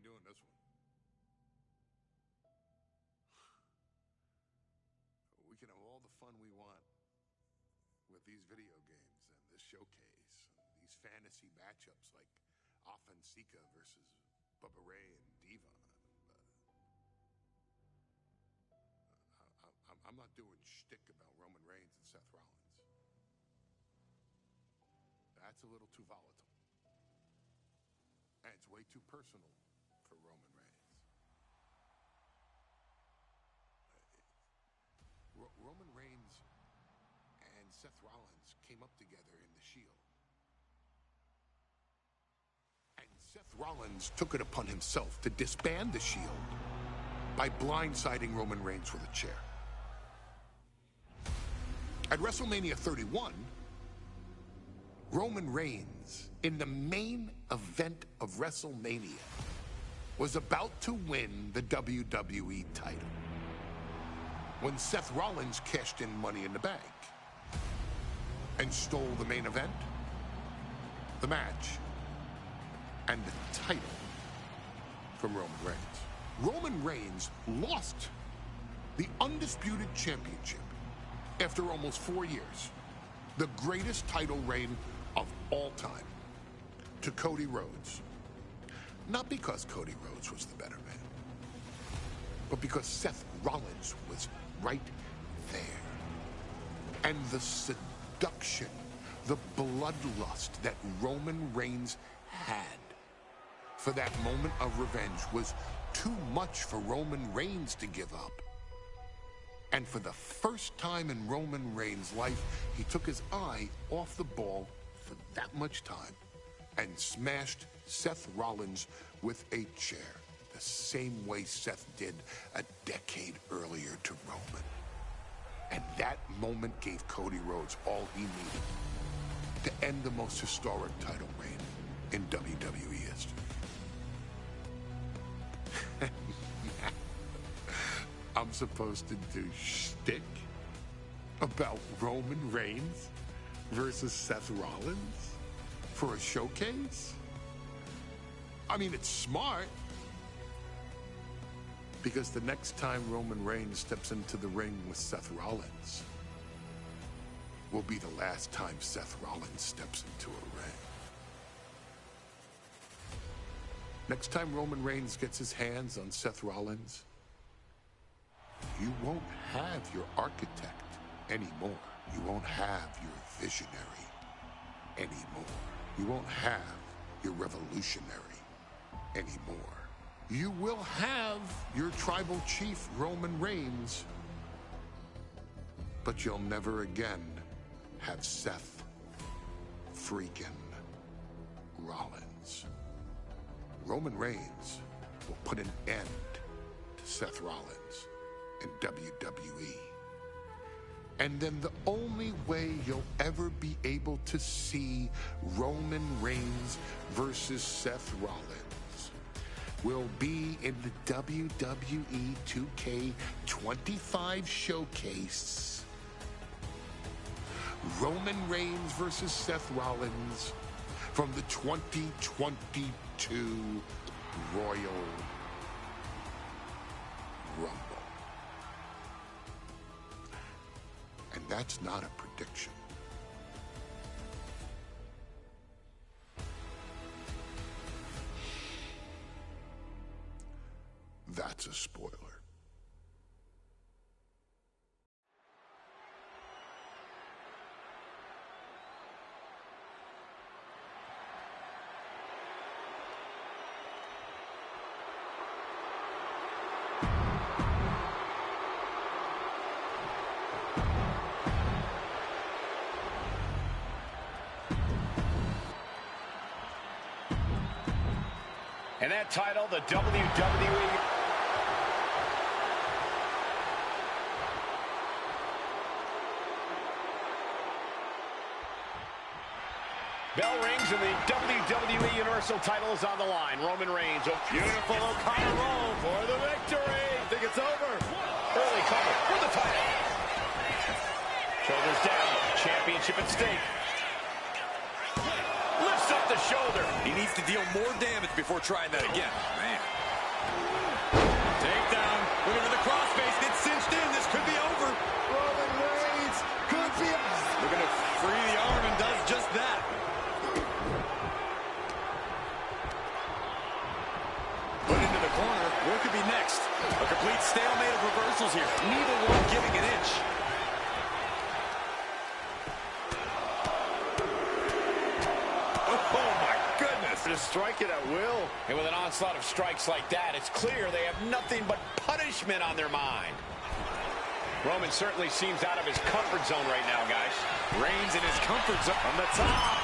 ain't doing this one. We can have all the fun we want with these video games and this showcase and these fantasy matchups like Offensica versus Bubba Ray and Diva. I'm not doing shtick about Roman Reigns and Seth Rollins. That's a little too volatile. And it's way too personal for Roman Reigns. Roman Reigns and Seth Rollins came up together in the Shield. And Seth Rollins took it upon himself to disband the Shield by blindsiding Roman Reigns with a chair. At WrestleMania 31, Roman Reigns, in the main event of WrestleMania, was about to win the WWE title when Seth Rollins cashed in Money in the Bank and stole the main event, the match, and the title from Roman Reigns. Roman Reigns lost the undisputed championship after almost 4 years, the greatest title reign of all time, to Cody Rhodes. Not because Cody Rhodes was the better man, but because Seth Rollins was right there. And the seduction, the bloodlust that Roman Reigns had for that moment of revenge was too much for Roman Reigns to give up. And for the first time in Roman Reigns' life, he took his eye off the ball for that much time and smashed Seth Rollins with a chair, the same way Seth did a decade earlier to Roman. And that moment gave Cody Rhodes all he needed to end the most historic title reign in WWE history. I'm supposed to do shtick about Roman Reigns versus Seth Rollins for a showcase? I mean, it's smart, because the next time Roman Reigns steps into the ring with Seth Rollins will be the last time Seth Rollins steps into a ring. Next time Roman Reigns gets his hands on Seth Rollins, you won't have your architect anymore. You won't have your visionary anymore. You won't have your revolutionary anymore. You will have your tribal chief, Roman Reigns, but you'll never again have Seth freaking Rollins. Roman Reigns will put an end to Seth Rollins in WWE. And then the only way you'll ever be able to see Roman Reigns versus Seth Rollins will be in the WWE 2K25 showcase. Roman Reigns versus Seth Rollins from the 2022 Royal Rumble. And that's not a prediction. That's a spoiler. And that title, the WWE. Bell rings and the WWE Universal title is on the line. Roman Reigns, a beautiful O'Connor roll for the victory. I think it's over. Early cover for the title. Shoulders down, championship at stake. Lifts up the shoulder. He needs to deal more damage before trying that again. Man. Takedown. Looking for the crossface. It's cinched in. This could be over. Roman Reigns could be... Looking to free the arm and does just that. Put into the corner. What could be next? A complete stalemate of reversals here. Neither one giving an inch. Oh, my goodness. To strike it at will. And with an onslaught of strikes like that, it's clear they have nothing but punishment on their mind. Roman certainly seems out of his comfort zone right now, guys. Reigns in his comfort zone from the top.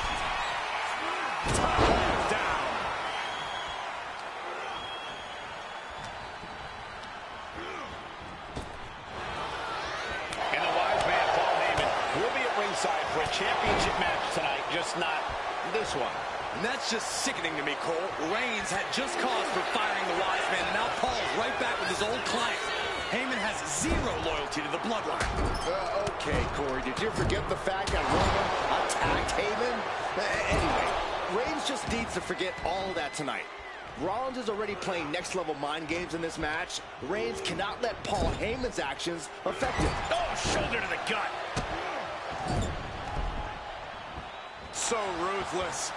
Down. And the wise man, Paul Heyman, will be at ringside for a championship match tonight, just not this one. And that's just sickening to me, Cole. Reigns had just cause for firing the wise man, and now Paul's right back with his old client. Heyman has zero loyalty to the bloodline. Okay, Corey, did you forget the fact that Roman attacked Heyman? Anyway, Reigns just needs to forget all of that tonight. Rollins is already playing next-level mind games in this match. Reigns cannot let Paul Heyman's actions affect him. Oh, shoulder to the gut. So ruthless.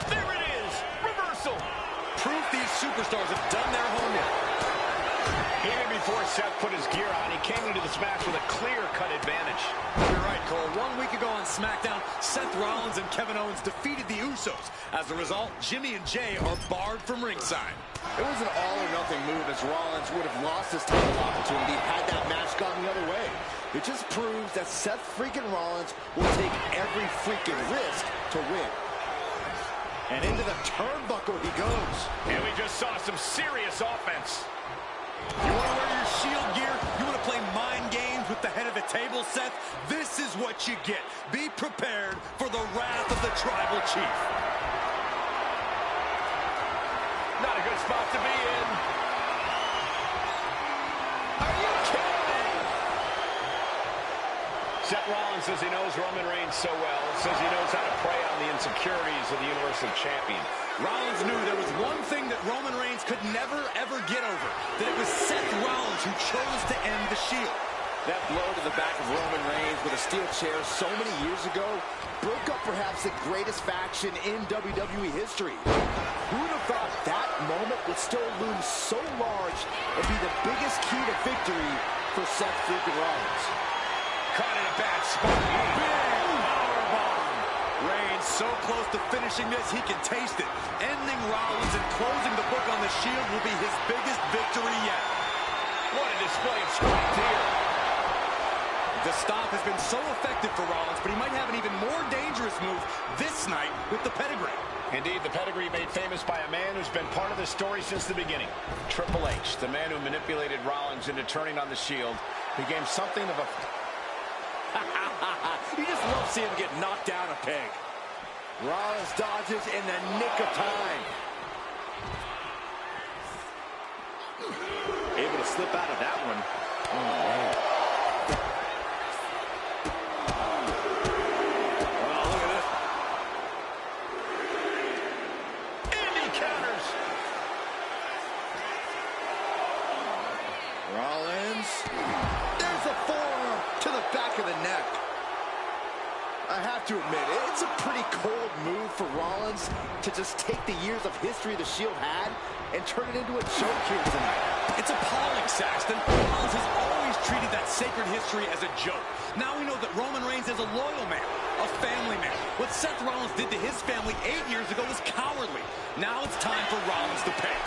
There it is. Reversal. Proof these superstars have done their homework. Even before Seth put his gear on, he came into this match with a clear-cut advantage. You're right, Cole. 1 week ago on SmackDown, Seth Rollins and Kevin Owens defeated the Usos. As a result, Jimmy and Jay are barred from ringside. It was an all-or-nothing move, as Rollins would have lost his title opportunity had that match gone the other way. It just proves that Seth freaking Rollins will take every freaking risk to win. And into the turnbuckle he goes. And we just saw some serious offense. You want to wear your Shield gear? You want to play mind games with the head of the table, Seth? This is what you get. Be prepared for the wrath of the Tribal Chief. Not a good spot to be in. Are you kidding me? Seth Rollins says he knows Roman Reigns so well, says he knows how to prey on the insecurities of the Universal Champion. Rollins knew there was one thing that Roman Reigns could never, ever get over. That it was Seth Rollins who chose to end the Shield. That blow to the back of Roman Reigns with a steel chair so many years ago broke up perhaps the greatest faction in WWE history. Who would have thought that moment would still loom so large and be the biggest key to victory for Seth freaking Rollins? Caught in a bad spot. Big powerbomb. Reigns so close to finishing this, he can taste it. Ending Rollins and closing the book on the Shield will be his biggest victory yet. What a display of strength here. The stop has been so effective for Rollins, but he might have an even more dangerous move this night with the pedigree. Indeed, the pedigree made famous by a man who's been part of the story since the beginning. Triple H, the man who manipulated Rollins into turning on the Shield, became something of a... You just love seeing him get knocked down a peg. Rollins dodges in the nick of time. Able to slip out of that one. Oh, man. Well, look at this. And he counters. Rollins. There's a forearm to the back of the neck. I have to admit, it's a pretty cold move for Rollins to just take the years of history the Shield had and turn it into a joke here tonight. It's appalling, Saxton. Rollins has always treated that sacred history as a joke. Now we know that Roman Reigns is a loyal man, a family man. What Seth Rollins did to his family 8 years ago was cowardly. Now it's time for Rollins to pay.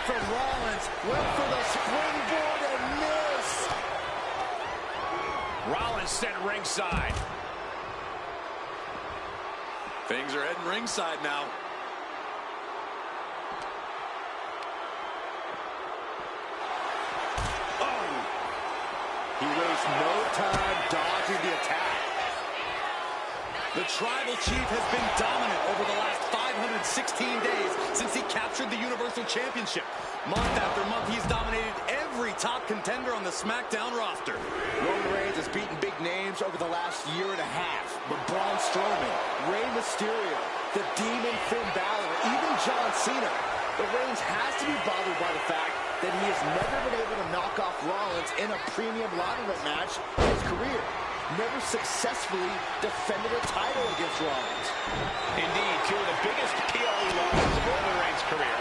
From Rollins, went for the springboard and missed. Rollins sent ringside. Things are heading ringside now. Oh! He wastes no time dodging the attack. The Tribal Chief has been dominant over the last 516 days since he captured the Universal Championship. Month after month, he's dominated every top contender on the SmackDown roster. Roman Reigns has beaten big names stars over the last year and a half. But Braun Strowman, Rey Mysterio, the Demon Finn Balor, even John Cena. But Reigns has to be bothered by the fact that he has never been able to knock off Rollins in a premium lightweight match in his career. Never successfully defended a title against Rollins. Indeed, two of the biggest PLE losses of Roman Reigns' career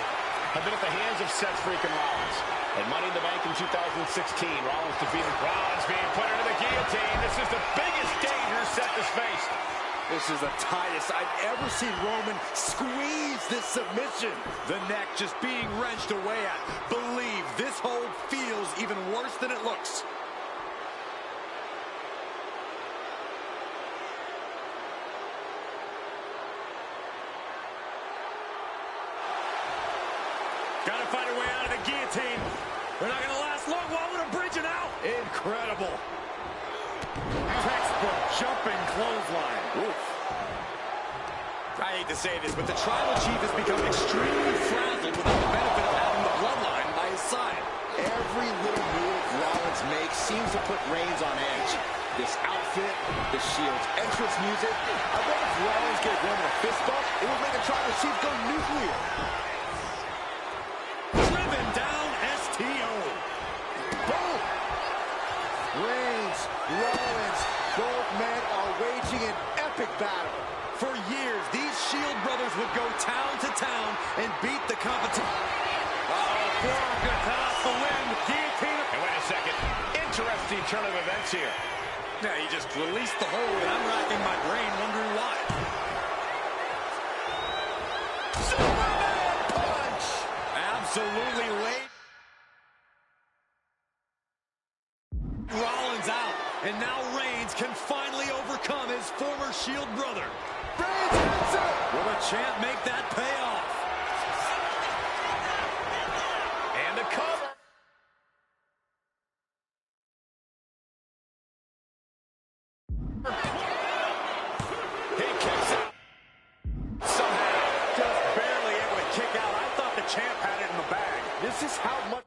have been at the hands of Seth freaking Rollins. At Money in the Bank in 2016, Rollins defeated Rollins being put into the guillotine. This is the biggest danger Seth has faced. This is the tightest I've ever seen Roman squeeze this submission. The neck just being wrenched away at. Believe this hold feels even worse than it looks. Gotta find a way out of the guillotine. They're not gonna last long. While we're bridging out. Incredible. Textbook jumping clothesline. Oof. I hate to say this, but the Tribal Chief has become extremely frazzled without the benefit of having the bloodline by his side. Every little move Rollins makes seems to put Reigns on edge. This outfit, the Shield's entrance music. I bet if Rollins gave Roman a fist bump, it would make the Tribal Chief go nuclear. Driven down STO. Boom! Reigns, Rollins, both men are waging an epic battle. For years, these Shield brothers would go town to town and beat the competition. Forearm gonna cut off the wind. Guillotine. And wait a second. Interesting turn of events here. Yeah, he just released the hold, and I'm racking my brain wondering why. Superman punch! Absolutely late. Rollins out, and now Reigns can finally overcome his former Shield brother. Reigns hits it! Will the champ make that pay off? And a cover. He kicks out. Somehow. Just barely able to kick out. I thought the champ had it in the bag. This is how much...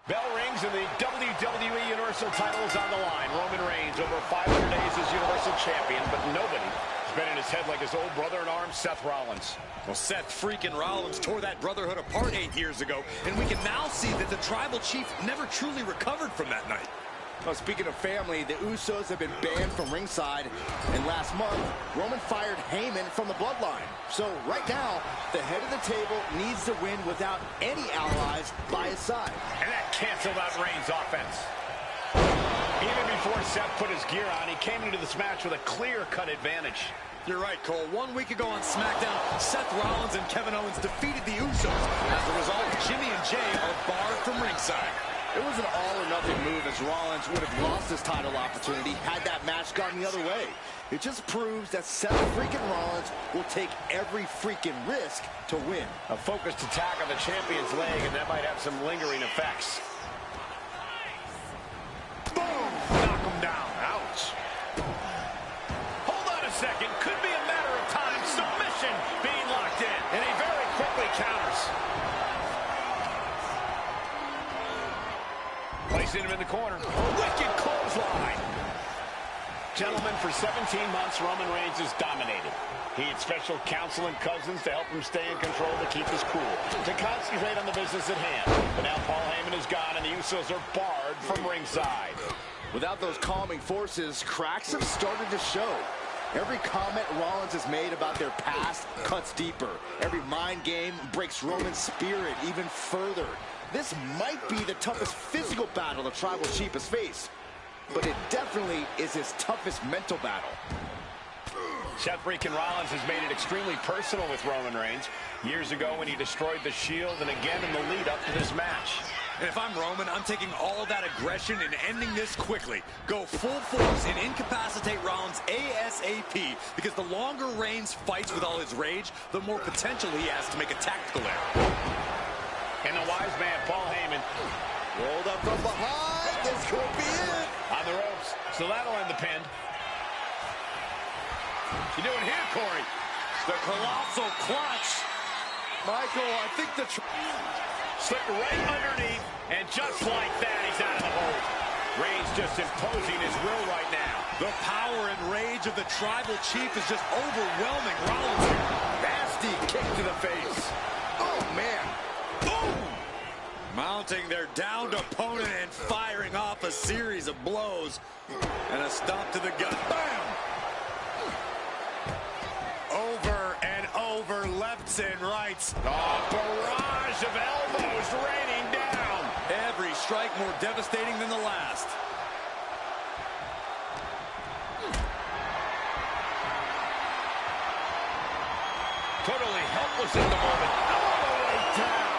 Bell rings and the WWE Universal title is on the line. Roman Reigns over 500 days as Universal Champion, but nobody has been in his head like his old brother in arms, Seth Rollins. Well, Seth freaking Rollins tore that brotherhood apart 8 years ago, and we can now see that the Tribal Chief never truly recovered from that night. Well, speaking of family, the Usos have been banned from ringside, and last month, Roman fired Heyman from the bloodline. So right now, the head of the table needs to win without any allies by his side. And that canceled out Reigns' offense. Even before Seth put his gear on, he came into this match with a clear-cut advantage. You're right, Cole. 1 week ago on SmackDown, Seth Rollins and Kevin Owens defeated the Usos. As a result, Jimmy and Jay are barred from ringside. It was an all-or-nothing move, as Rollins would have lost his title opportunity had that match gone the other way. It just proves that Seth freaking Rollins will take every freaking risk to win. A focused attack on the champion's leg, and that might have some lingering effects. Boom! Knock him down. Ouch. Hold on a second. Could be a matter of time. Submission being locked in. And he very quickly counters. Placing him in the corner. A wicked clothesline. Gentlemen, for 17 months, Roman Reigns has dominated. He had special counsel and cousins to help him stay in control, to keep his cool, to concentrate on the business at hand. But now Paul Heyman is gone, and the Usos are barred from ringside. Without those calming forces, cracks have started to show. Every comment Rollins has made about their past cuts deeper. Every mind game breaks Roman's spirit even further. This might be the toughest physical battle the Tribal Chief has faced, but it definitely is his toughest mental battle. Seth freaking Rollins has made it extremely personal with Roman Reigns. Years ago when he destroyed the Shield, and again in the lead up to this match. And if I'm Roman, I'm taking all that aggression and ending this quickly. Go full force and incapacitate Rollins ASAP, because the longer Reigns fights with all his rage, the more potential he has to make a tactical error. And the wise man, Paul Heyman, Rolled up from behind. This could be it. on the ropes. So that'll end the pin. You doing here, Corey? The colossal clutch. Michael, I think the... Slipped right underneath, and just like that, he's out of the hold. Reigns just imposing his will right now. The power and rage of the Tribal Chief is just overwhelming Rollins here. Nasty kick to the face. Oh, man. Boom! Mounting their downed opponent and firing off a series of blows. And a stomp to the gut. Bam! Over and over, lefts and rights. A barrage of elbows raining down. Every strike more devastating than the last. Totally helpless at the moment. All the way down.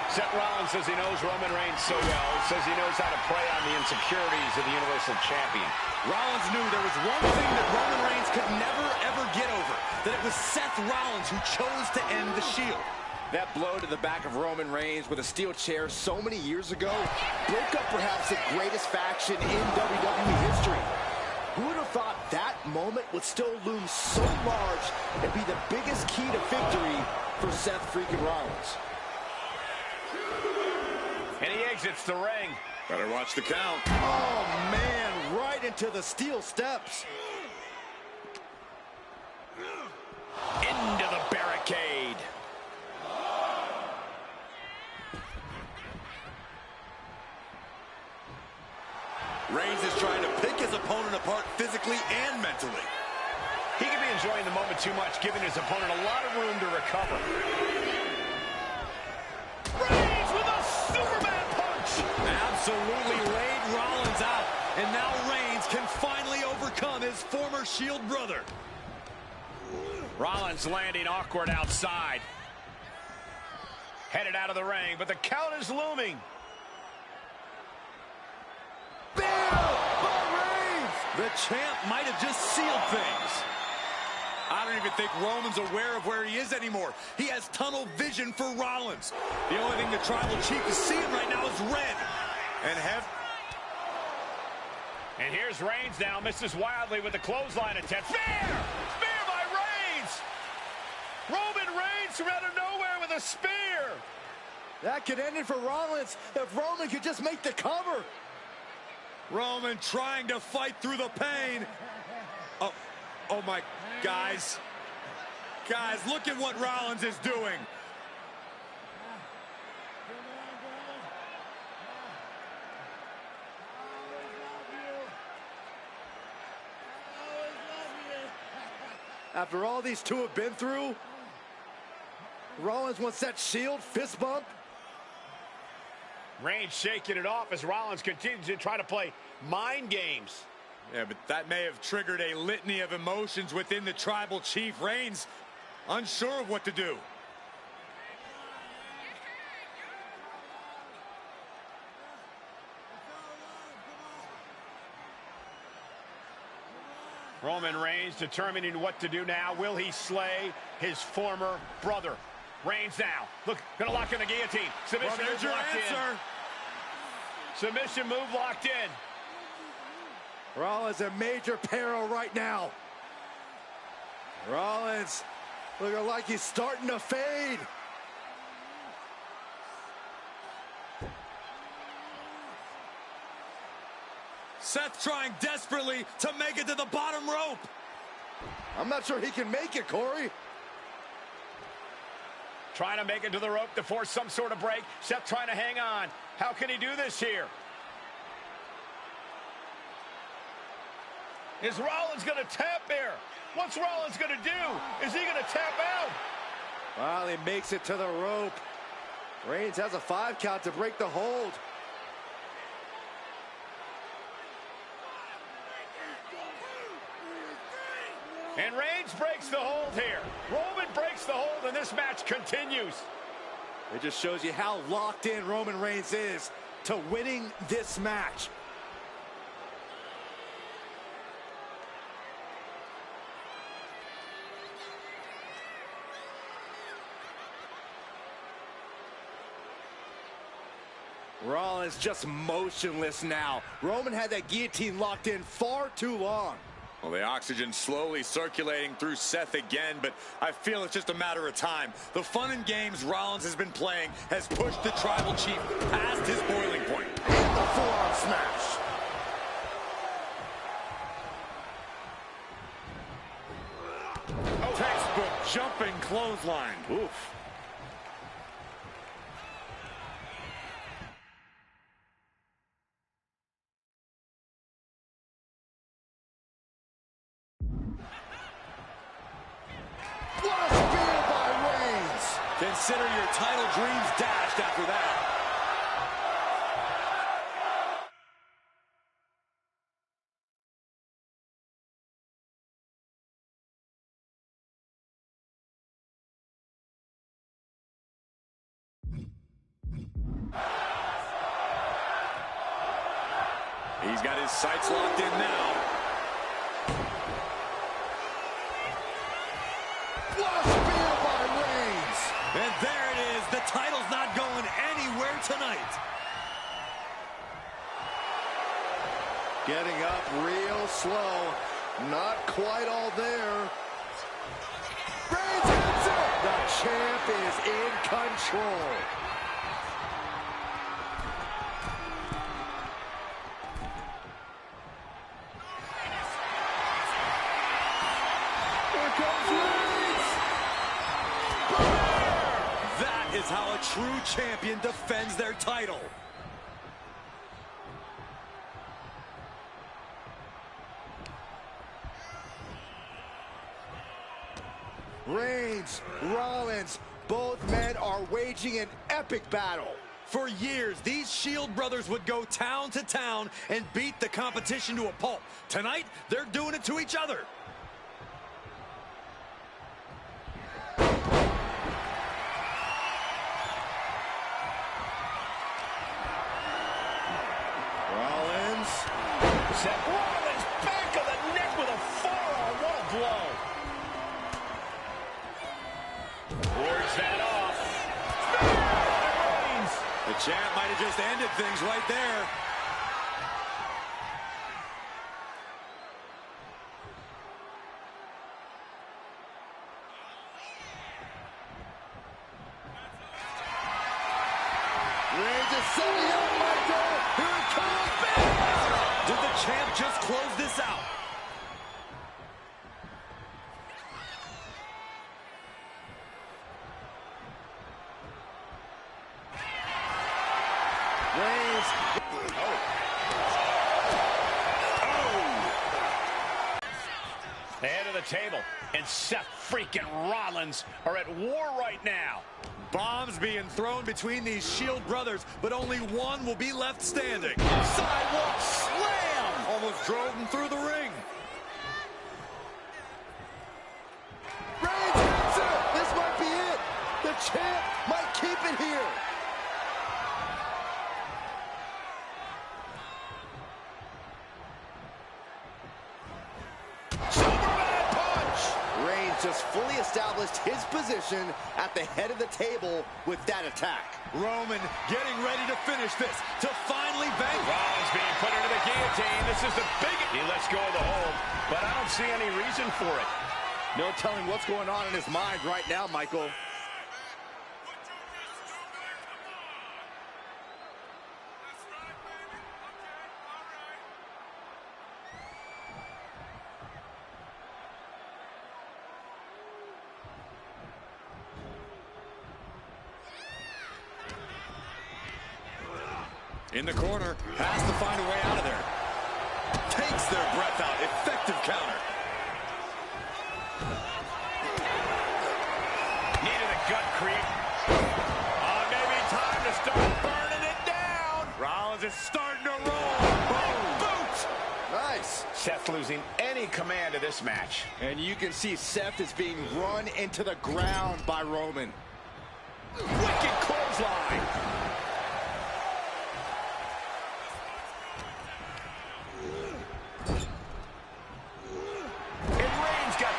Seth Rollins says he knows Roman Reigns so well. Says he knows how to play on the insecurities of the Universal Champion. Rollins knew there was one thing that Roman Reigns could never, ever get over. That it was Seth Rollins who chose to end the Shield. That blow to the back of Roman Reigns with a steel chair so many years ago broke up perhaps the greatest faction in WWE history. Who would have thought that moment would still loom so large and be the biggest key to victory for Seth freaking Rollins? And he exits the ring. Better watch the count. Oh, man, right into the steel steps. Into the barricade. Reigns is trying to pick his opponent apart physically and mentally. He could be enjoying the moment too much, giving his opponent a lot of room to recover. Reigns with a Superman punch! Absolutely laid Rollins out. And now Reigns can finally overcome his former Shield brother. Rollins landing awkward outside. Headed out of the ring, but the count is looming. The champ might have just sealed things. I don't even think Roman's aware of where he is anymore. He has tunnel vision for Rollins. The only thing the Tribal Chief is seeing right now is red. And here's Reigns now, misses wildly with the clothesline attempt. Spear! Spear by Reigns! Roman Reigns from out of nowhere with a spear! That could end it for Rollins if Roman could just make the cover. Roman trying to fight through the pain. Oh my, guys, look at what Rollins is doing. After all these two have been through, Rollins wants that Shield fist bump. Reigns shaking it off as Rollins continues to try to play mind games. Yeah, but that may have triggered a litany of emotions within the Tribal Chief. Reigns unsure of what to do. Roman Reigns determining what to do now. Will he slay his former brother? Reigns now. Look, gonna lock in the guillotine. Submission move locked in. Submission move locked in. Rollins in major peril right now. Rollins looking like he's starting to fade. Seth trying desperately to make it to the bottom rope. I'm not sure he can make it, Corey. Trying to make it to the rope to force some sort of break. Seth trying to hang on. How can he do this here? Is Rollins going to tap here? What's Rollins going to do? Is he going to tap out? Well, he makes it to the rope. Reigns has a 5 count to break the hold. And Reigns breaks the hold here. Roman breaks the hold, and this match continues. It just shows you how locked in Roman Reigns is to winning this match. Rollins just motionless now. Roman had that guillotine locked in far too long. Well, the oxygen slowly circulating through Seth again, but I feel it's just a matter of time. The fun and games Rollins has been playing has pushed the Tribal Chief past his boiling point. And the forearm smash. Oh, textbook jumping clothesline. Oof. What a spear by Reigns. Consider your title dreams dashed after that. He's got his sights locked in now. What a spear by Reigns. And there it is. The title's not going anywhere tonight. Getting up real slow. Not quite all there. Reigns hits it. The champ is in control. Here comes Reigns. That is how a true champion defends their title. Reigns, Rollins, both men are waging an epic battle. For years, these Shield brothers would go town to town and beat the competition to a pulp. Tonight, they're doing it to each other. Rollins. Seth Rollins, back of the neck with a forearm. What a blow. Wards that off. Reigns. The champ might have just ended things right there. Reigns is setting up, Michael. Here it comes. Did the champ just close this out? Reigns. The head of the table and Seth freaking Rollins are at war right now. Bombs being thrown between these Shield brothers, but only one will be left standing. Sidewalk slam. Almost drove him through the ring. Reigns hits it. This might be it. The champ might keep it here. Superman punch. Reigns just fully established his position at the head of the table with that attack. Roman getting ready to finish this, to finally bang. Rollins being put into the guillotine. This is the biggest. He lets go of the hold, but I don't see any reason for it. No telling what's going on in his mind right now, Michael. In the corner, has to find a way out of there. Takes their breath out. Effective counter. Needed a gut creep. Oh, maybe time to start burning it down. Rollins is starting to roll. Boom. Boot. Nice. Seth losing any command of this match. And you can see Seth is being run into the ground by Roman. Wicked clothesline.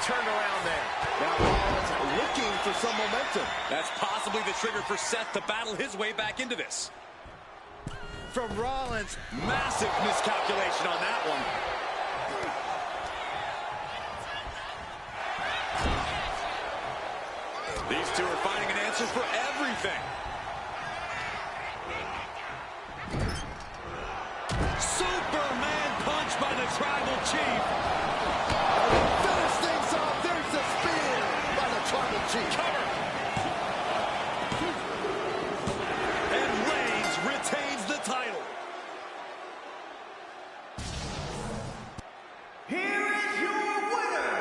Turned around there. Now Rollins looking for some momentum. That's possibly the trigger for Seth to battle his way back into this. From Rollins. Massive miscalculation on that one. These two are finding an answer for everything. Superman punch by the Tribal Chief. Finish things off. There's the spear by the Tribal Chief. Cover. And Reigns retains the title. Here is your winner,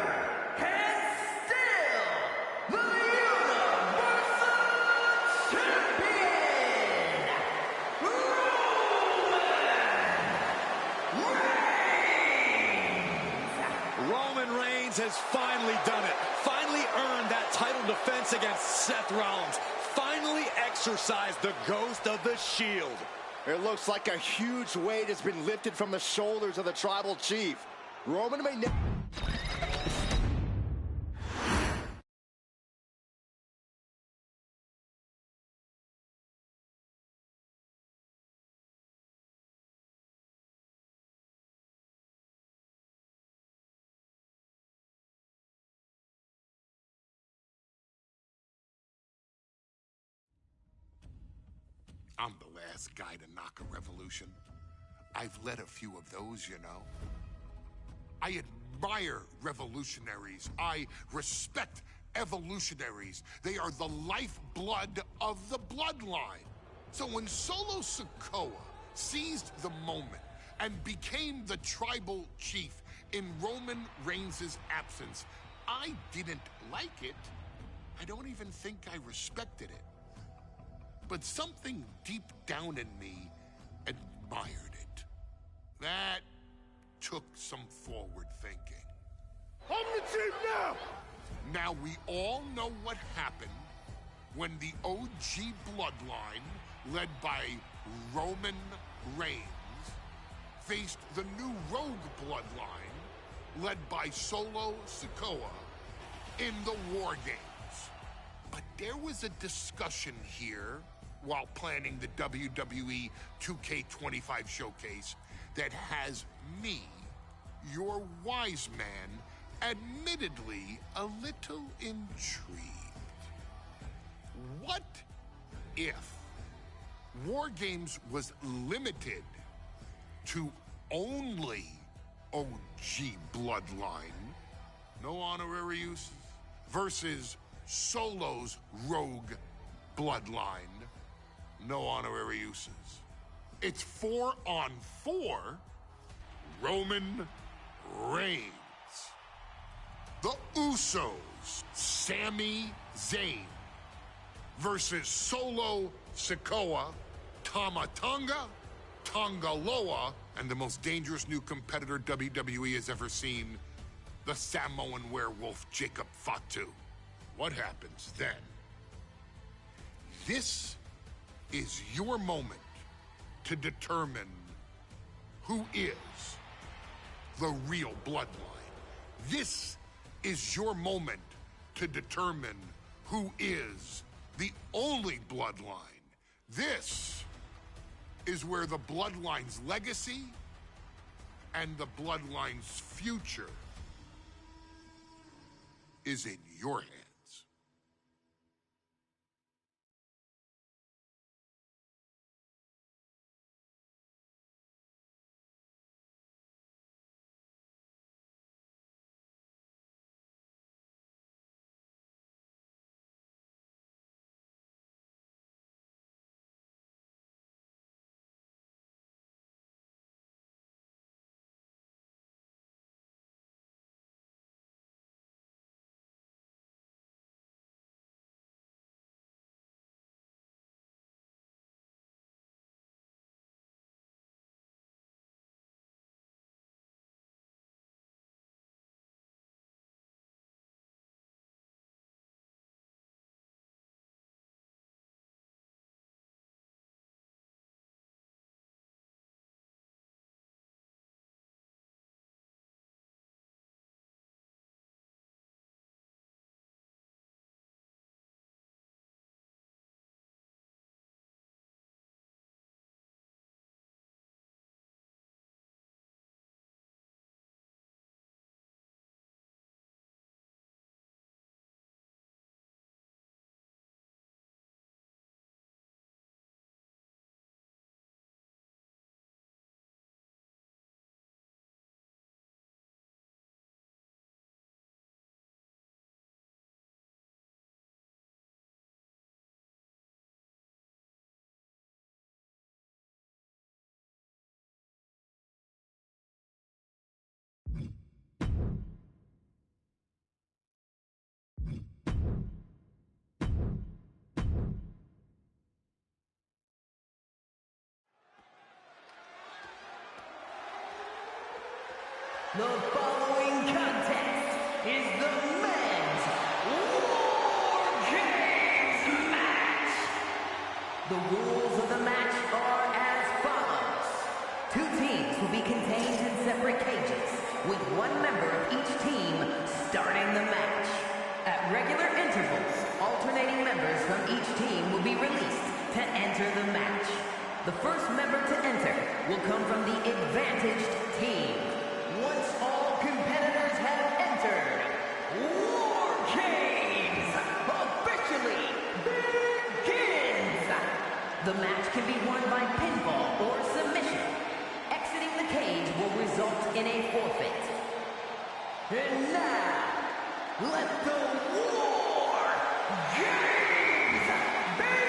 and still the Universal Champion, Roman Reigns has finally done it. Finally earned that title defense against Seth Rollins. Finally exercised the ghost of the Shield. It looks like a huge weight has been lifted from the shoulders of the Tribal Chief. Roman may never... I'm the last guy to knock a revolution. I've led a few of those, you know. I admire revolutionaries. I respect evolutionaries. They are the lifeblood of the bloodline. So when Solo Sikoa seized the moment and became the Tribal Chief in Roman Reigns' absence, I didn't like it. I don't even think I respected it. But something deep down in me admired it. That took some forward thinking. I'm the chief now! Now we all know what happened when the OG bloodline, led by Roman Reigns, faced the new Rogue bloodline, led by Solo Sikoa, in the War Games. But there was a discussion here while planning the WWE 2K25 showcase that has me, your wise man, admittedly a little intrigued. What if War Games was limited to only OG bloodline, no honorary uses, versus Solo's Rogue bloodline, no honorary uses? It's 4-on-4 Roman Reigns. The Usos, Sami Zayn, versus Solo Sikoa, Tama Tonga, Tonga Loa, and the most dangerous new competitor WWE has ever seen, the Samoan werewolf Jacob Fatu. What happens then? This is your moment to determine who is the real bloodline. This is your moment to determine who is the only bloodline. This is where the bloodline's legacy and the bloodline's future is in your hands. The following contest is the men's War Games match. The rules of the match are as follows. 2 teams will be contained in separate cages, with 1 member of each team starting the match. At regular intervals, alternating members from each team will be released to enter the match. The first member to enter will come from the advantaged team. Once all competitors have entered, War Games officially begins! The match can be won by pinfall or submission. Exiting the cage will result in a forfeit. And now, let the War Games begin!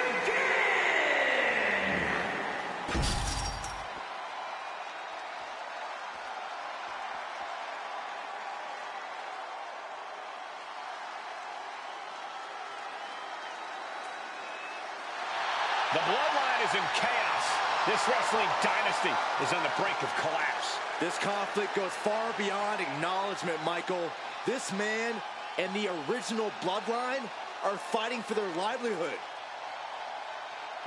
The bloodline is in chaos. This wrestling dynasty is on the brink of collapse. This conflict goes far beyond acknowledgement, Michael. This man and the original bloodline are fighting for their livelihood.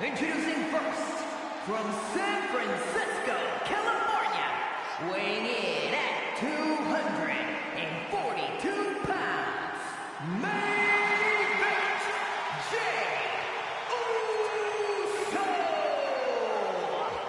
Introducing first, from San Francisco, California, weighing in at 242 pounds, main event, Jey Uso!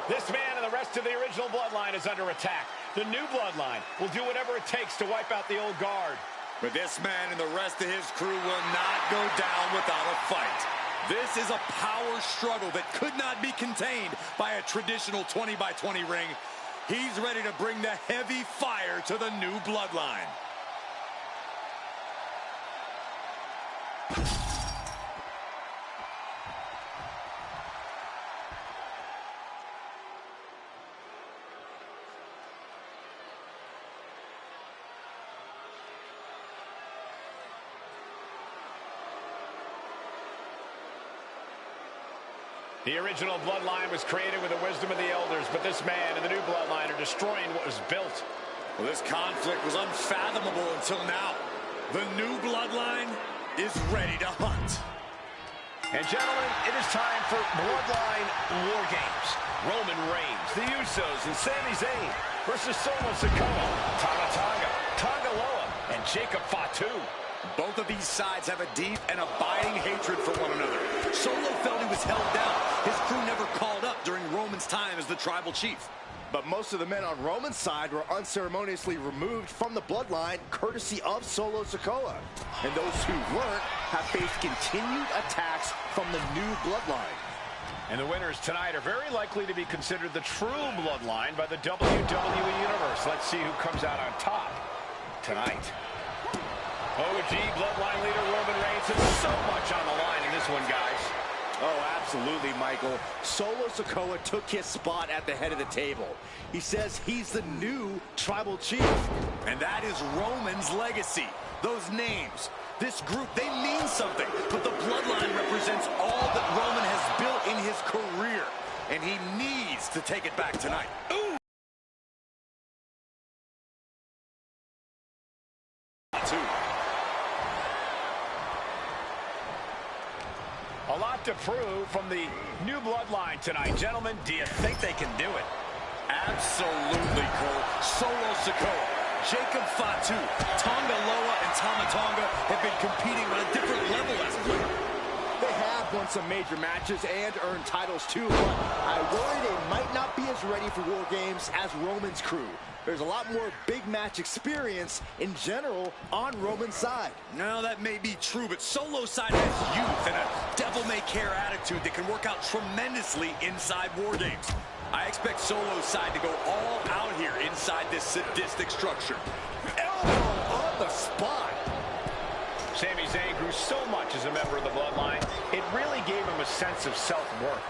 This man and the rest of the original bloodline is under attack. The new bloodline will do whatever it takes to wipe out the old guard. But this man and the rest of his crew will not go down without a fight. This is a power struggle that could not be contained by a traditional 20-by-20 ring. He's ready to bring the heavy fire to the new bloodline. The original bloodline was created with the wisdom of the elders, but this man and the new bloodline are destroying what was built. Well, this conflict was unfathomable until now. The new bloodline is ready to hunt. And gentlemen, it is time for Bloodline War Games. Roman Reigns, the Usos, and Sami Zayn versus Solo Sikoa, Tama Tonga, Tonga Loa, and Jacob Fatu. Both of these sides have a deep and abiding hatred for one another. Solo felt he was held down. His crew never called up during Roman's time as the tribal chief. But most of the men on Roman's side were unceremoniously removed from the bloodline courtesy of Solo Sikoa. And those who weren't have faced continued attacks from the new bloodline. And the winners tonight are very likely to be considered the true bloodline by the WWE Universe. Let's see who comes out on top tonight. OG bloodline leader Roman Reigns has so much on the line in this one, guys. Oh, absolutely, Michael. Solo Sikoa took his spot at the head of the table. He says he's the new tribal chief. And that is Roman's legacy. Those names, this group, they mean something. But the bloodline represents all that Roman has built in his career. And he needs to take it back tonight. Ooh! A lot to prove from the new bloodline tonight. Gentlemen, do you think they can do it? Absolutely, Cole. Solo Sikoa, Jacob Fatu, Tonga Loa, and Tama Tonga have been competing on a different level as of late. They have won some major matches and earned titles too, but I worry they might not be as ready for War Games as Roman's crew. There's a lot more big match experience in general on Roman's side. No, that may be true, but Solo's side has youth and a devil-may-care attitude that can work out tremendously inside War Games. I expect Solo's side to go all out here inside this sadistic structure. Elbow on the spot. Sami Zayn grew so much as a member of the bloodline, it really gave him a sense of self-worth.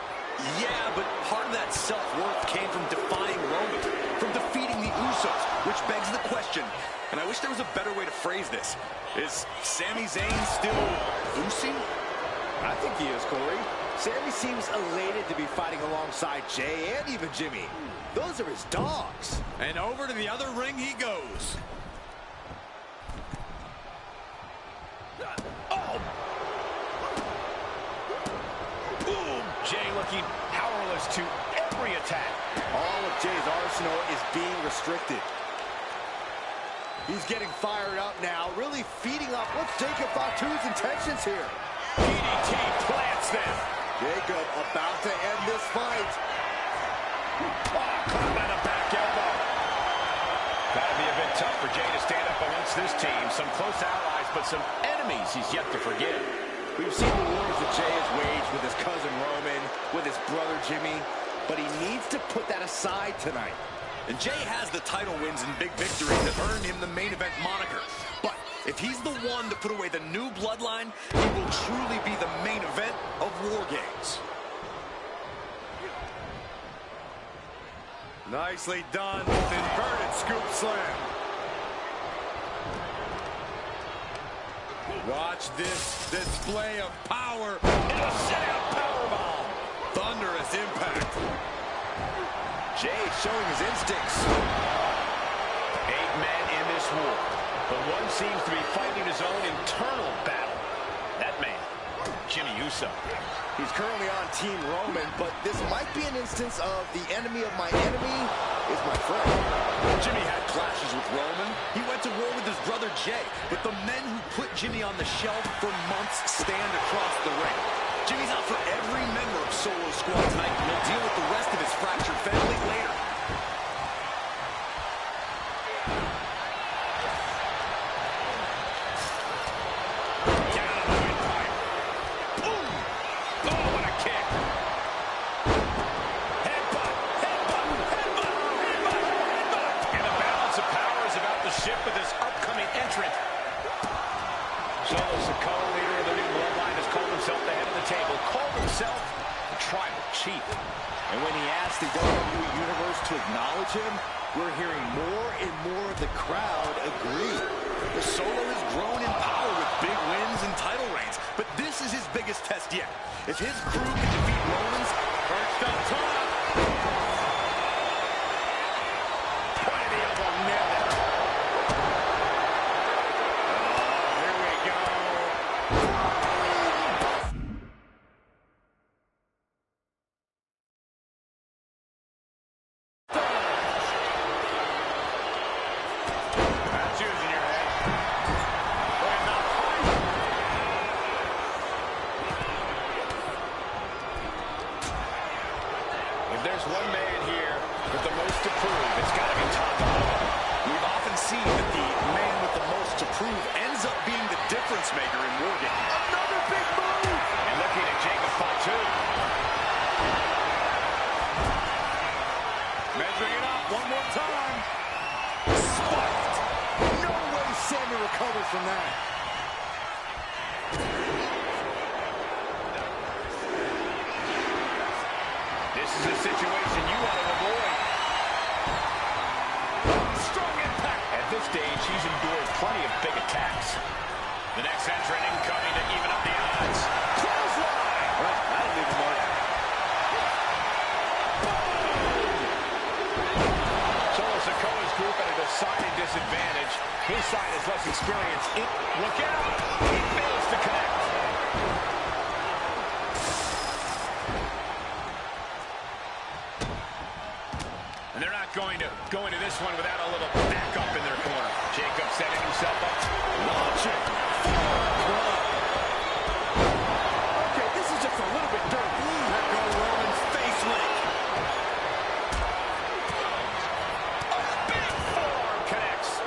Yeah, but part of that self-worth came from defying Roman, from defeating the Usos, which begs the question, and I wish there was a better way to phrase this. Is Sami Zayn still Usi? I think he is, Corey. Sammy seems elated to be fighting alongside Jay and even Jimmy. Those are his dogs. And over to the other ring he goes. Oh! Boom! Jay looking powerless to every attack. All of Jay's arsenal is being restricted. He's getting fired up now, really feeding up what's Jacob Fatu's intentions here. DDT plants them. Jacob about to end this fight. Oh, caught by the back elbow. Gotta be a bit tough for Jay to stand up against this team. Some close allies, but some enemies he's yet to forgive. We've seen the wars that Jay has waged with his cousin Roman, with his brother Jimmy, but he needs to put that aside tonight. And Jay has the title wins and big victories that earned him the main event moniker. But if he's the one to put away the new bloodline, he will truly be the main event of War Games. Nicely done with inverted scoop slam. Watch this display of power. And a set-up powerbomb. Thunderous impact. Jay showing his instincts. 8 men in this war, but one seems to be fighting his own internal battle. That man, Jimmy Uso. He's currently on Team Roman, but this might be an instance of the enemy of my enemy is my friend. Jimmy had clashes with Roman. He went to war with his brother Jay, but the men who put Jimmy on the shelf for months stand across the ring. Jimmy's out for every member of Solo Squad tonight, and he'll deal with the rest of his fractured family later. Down on the windpipe. Boom! Oh, what a kick. Headbutt, headbutt, headbutt, headbutt, headbutt. And the balance of power is about to shift with this upcoming entrant. Solo Sikoa, leader of the new bloodline, has called himself the head of the table, called himself the tribal chief. And when he asked the WWE Universe to acknowledge him, we're hearing more and more of the crowd agree. The Solo has grown in power with big wins and title reigns, but this is his biggest test yet. If his crew can defeat Roman's, perched up top. Point of the elbow, nailed it. Here we go. That's using your head. Boy, not if there's one man here with the most to prove, it's got to be Tom Holland. We've often seen that the man with the most to prove ends up being the difference maker in War Games. Another big move! And looking at Jacob Fatu. Measuring it up one more time. Spiked! No way Sammy recovers from that. This is a situation you want to avoid. Strong impact. At this stage, he's endured plenty of big attacks. The next entrant incoming to even up the odds. Clothesline. Well, that'll leave a mark. Solo Sikoa's group at a decided disadvantage. His side is less experienced. Look out. He fails to connect. And they're not going to go into this one without a little backup in their corner. Jacob setting himself up. Launching. Okay, this is just a little bit dirty. There go Roman's face link. A big forearm connects.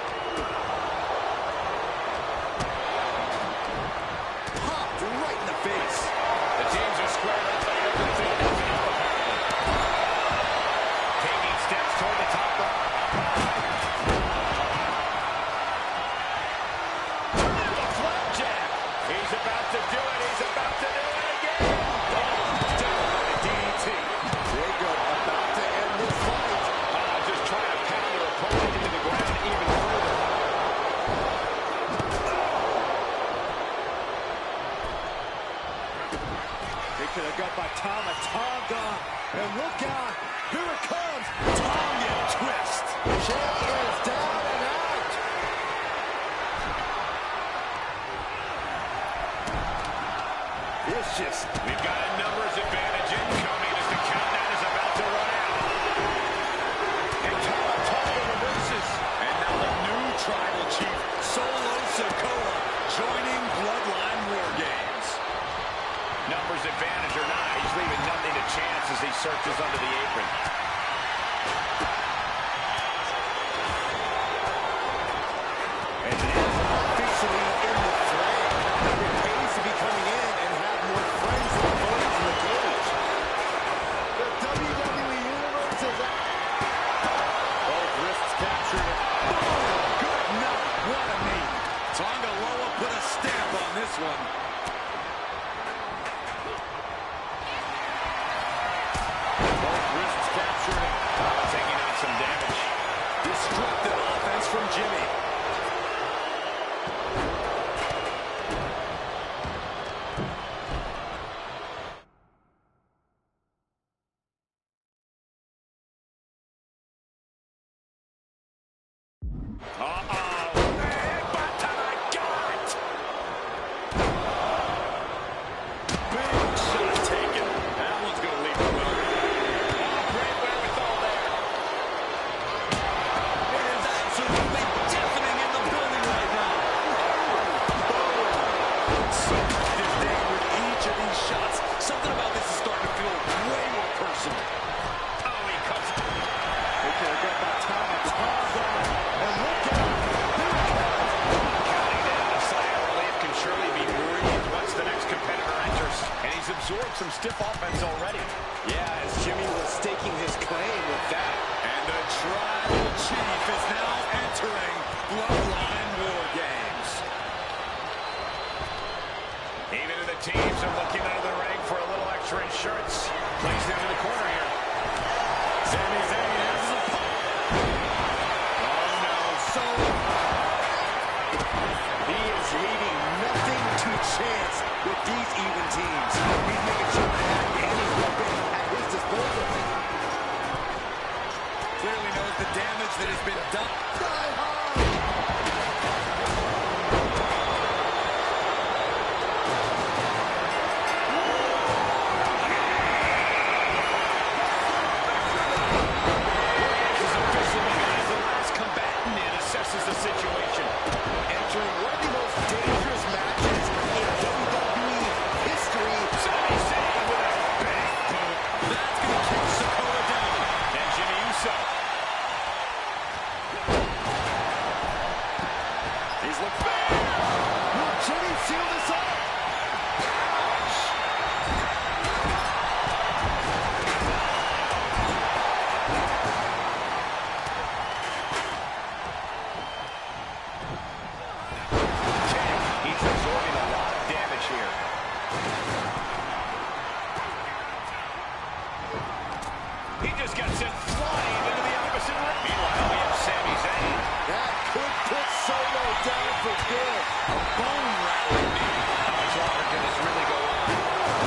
Popped right in the face. The teams are squared up by everything else apparently. Taking steps toward the top rope. by Tama Tonga. And look out. Here it comes. Tonga twist. Champ is down and out. It's just... We've got a numbers advantage incoming as the countdown is about to run out. And Tama Tonga reverses. And now the new tribal chief, Solo Sikoa, joining Bloodline War Games. Numbers advantage or not, he's leaving nothing to chance as he searches under the apron. And it is officially in the fray. It pays to be coming in and have more friends than foes in the cage. The WWE Universe is out. Both wrists captured. Boom! Good night. What a knee. Tonga Loa put a stamp on this one. Both wrists captured. Taking out some damage. Destructive offense from Jimmy. Absorbed some stiff offense already. Yeah, as Jimmy was staking his claim with that. And the tribal chief is now entering Bloodline War Games. Even the teams are looking under the ring for a little extra insurance. Plays down in the corner here. Sami Zayn has the pop. Oh no, so he is leaving nothing to chance with these even teams. He's making sure to have any weapon at his disposal. Clearly knows the damage that has been done. Die hard. This is officially as the last combatant and assesses the situation. Entering one of the most dangerous matches in WWE history. Sami Zayn with a big boot. That's going to kick Sikoa down. And Jimmy Uso. He's looked back. Will Jimmy seal this up? He's absorbing a lot of damage here. He just got sent flying into the opposite ring. Meanwhile, we have Sami Zayn. That could put Solo down for good. A bone rattling knee. How much longer can this really go on?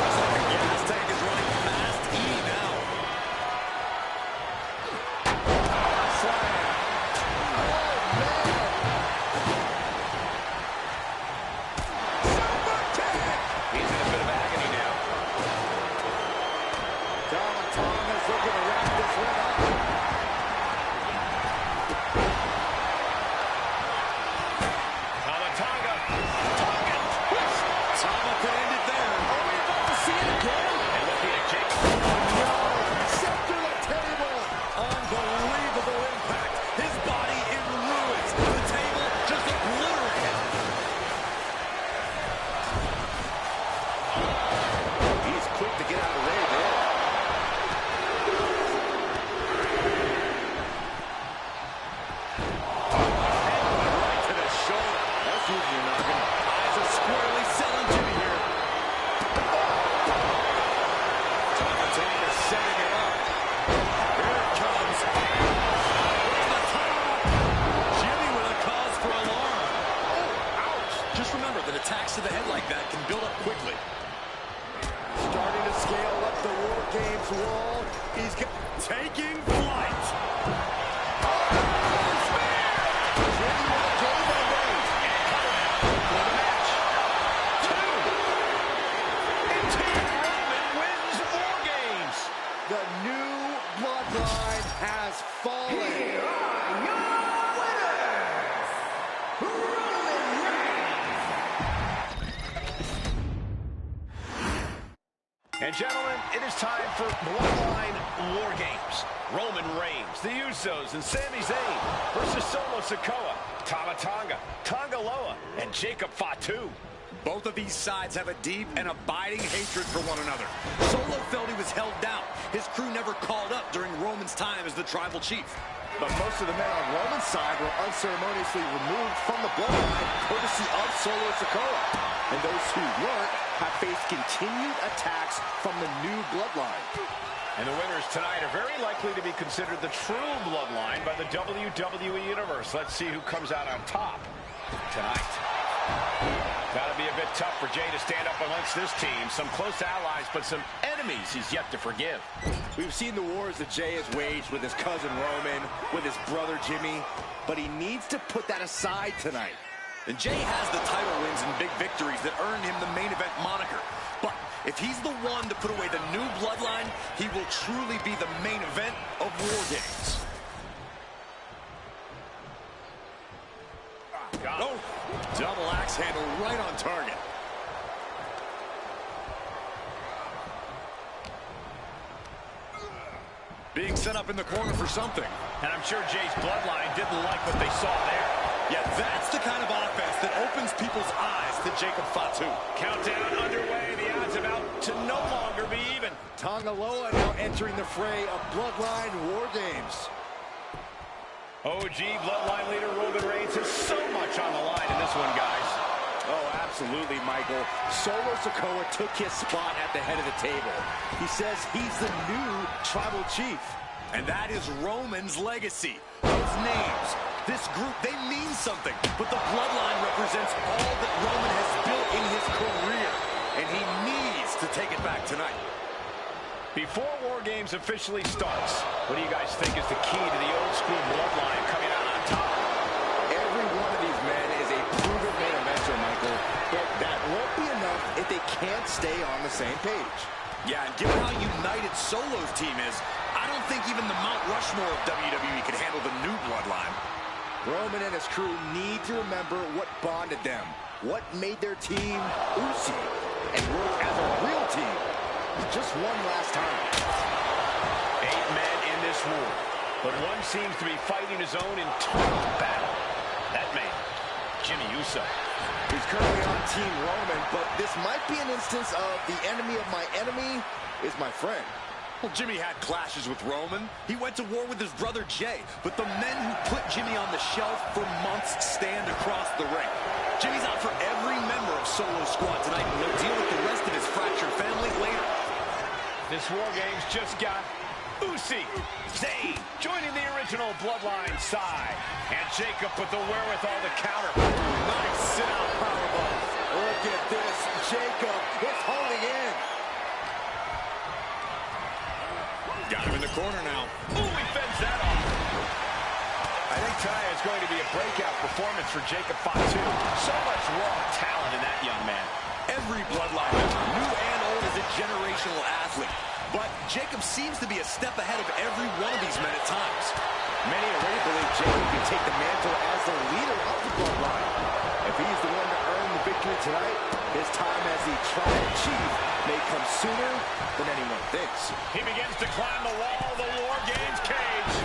Looks like the gas tank is running fast E now. Slam. Oh, man. Super kick. He's in a bit of agony now. Tama Tonga's looking to wrap this one up. Tama Tonga. Tonga twist. Tama could end it there. Are we about to see it again? And looking at Jake. No. Set to the table. Unbelievable impact. His body in ruins. The table just obliterated. He's quick to get out of the way there. Games wall. He's taking flight. The new bloodline has fallen. Here are your winners, Roman Reigns. And gentlemen, it is time for Bloodline War Games. Roman Reigns, the Usos, and Sami Zayn versus Solo Sikoa, Tama Tonga, Tonga Loa, and Jacob Fatu. Both of these sides have a deep and abiding hatred for one another. Solo felt he was held down. His crew never called up during Roman's time as the tribal chief. But most of the men on Roman's side were unceremoniously removed from the bloodline, courtesy of Solo Sikoa. And those who weren't have faced continued attacks from the new bloodline. And the winners tonight are very likely to be considered the true bloodline by the WWE Universe. Let's see who comes out on top tonight. Gotta be a bit tough for Jay to stand up against this team. Some close allies, but some enemies he's yet to forgive. We've seen the wars that Jay has waged with his cousin Roman, with his brother Jimmy, but he needs to put that aside tonight. And Jay has the title wins and big victories that earned him the main event moniker. But if he's the one to put away the new bloodline, he will truly be the main event of War Games. Oh, double axe handle right on target. Being set up in the corner for something. And I'm sure Jay's bloodline didn't like what they saw there. Yeah, that's the kind of offense that opens people's eyes to Jacob Fatu. Countdown underway. The odds about to no longer be even. Tonga Loa now entering the fray of Bloodline War Games. OG bloodline leader Roman Reigns has so much on the line in this one, guys. Oh, absolutely, Michael. Solo Sikoa took his spot at the head of the table. He says he's the new tribal chief. And that is Roman's legacy. Those names, this group, they mean something. But the bloodline represents all that Roman has built in his career. And he needs to take it back tonight. Before War Games officially starts, what do you guys think is the key to the old school bloodline coming out on top? Every one of these men is a proven main eventer, Michael. But that won't be enough if they can't stay on the same page. Yeah, and given how united Solo's team is, I don't think even the Mount Rushmore of WWE could handle the new bloodline. Roman and his crew need to remember what bonded them, what made their team Usi, and work as a real team. Just one last time. 8 men in this war, but one seems to be fighting his own internal battle. That man, Jimmy Uso. He's currently on Team Roman, but this might be an instance of the enemy of my enemy is my friend. Well, Jimmy had clashes with Roman. He went to war with his brother Jay, but the men who put Jimmy on the shelf for months stand across the ring. Jimmy's out for every member of Solo's squad tonight, and he'll deal with the rest of his fractured family later. This War Games just got Usi, Zayn, joining the original bloodline side. And Jacob with the wherewithal to counter. Nice sit-out powerbomb. Look at this. Jacob is holding in. Got him in the corner now. Ooh, he fends that off. I think tonight is going to be a breakout performance for Jacob Fatu. So much raw talent in that young man. Every bloodline member, new and old, is a generational athlete. But Jacob seems to be a step ahead of every one of these men at times. Many already believe Jacob can take the mantle as the leader of the bloodline. If he's the one to earn the victory tonight, his time as the tribal chief may come sooner than anyone thinks. He begins to climb the wall of the War Games cage.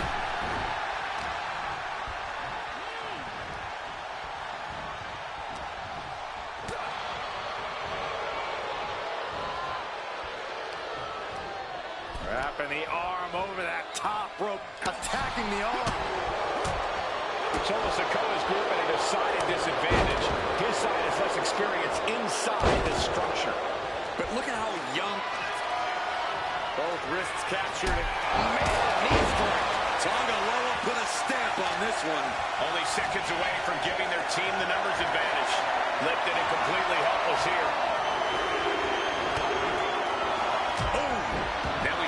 Wrapping the arm over that top rope, attacking the arm. Solo Sikoa's group at a decided disadvantage. His side has less experience inside this structure. But look at how young. Both wrists captured it. Knees break. Tonga Loa put a stamp on this one. Only seconds away from giving their team the numbers advantage. Lifted and completely helpless here. Boom! Now we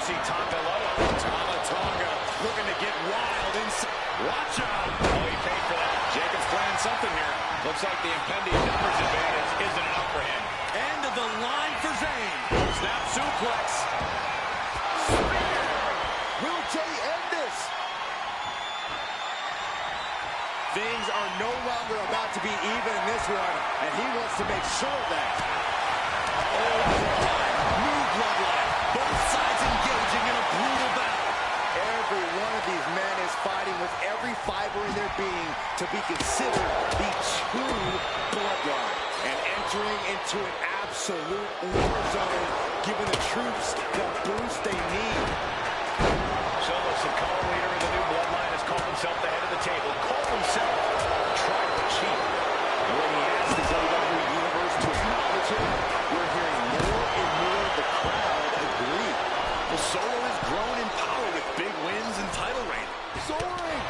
looks like the impending numbers advantage isn't enough for him. End of the line for Zayn. Snap suplex. Will Jay end this? Things are no longer about to be even in this one, and he wants to make sure of that. Oh, bloodline. New bloodline. Both sides engaging in a brutal battle. Every one of these men is fighting with every fiber in their being to be considered the true bloodline. And entering into an absolute war zone, giving the troops the boost they need. Solo Sikoa, leader of the new bloodline, has called himself the head of the table. Called himself tribal chief. And when he asked the WWE Universe to acknowledge him, we're hearing more and more of the crowd agree. Well, Solo has grown in power with big wins and title reign. Soaring!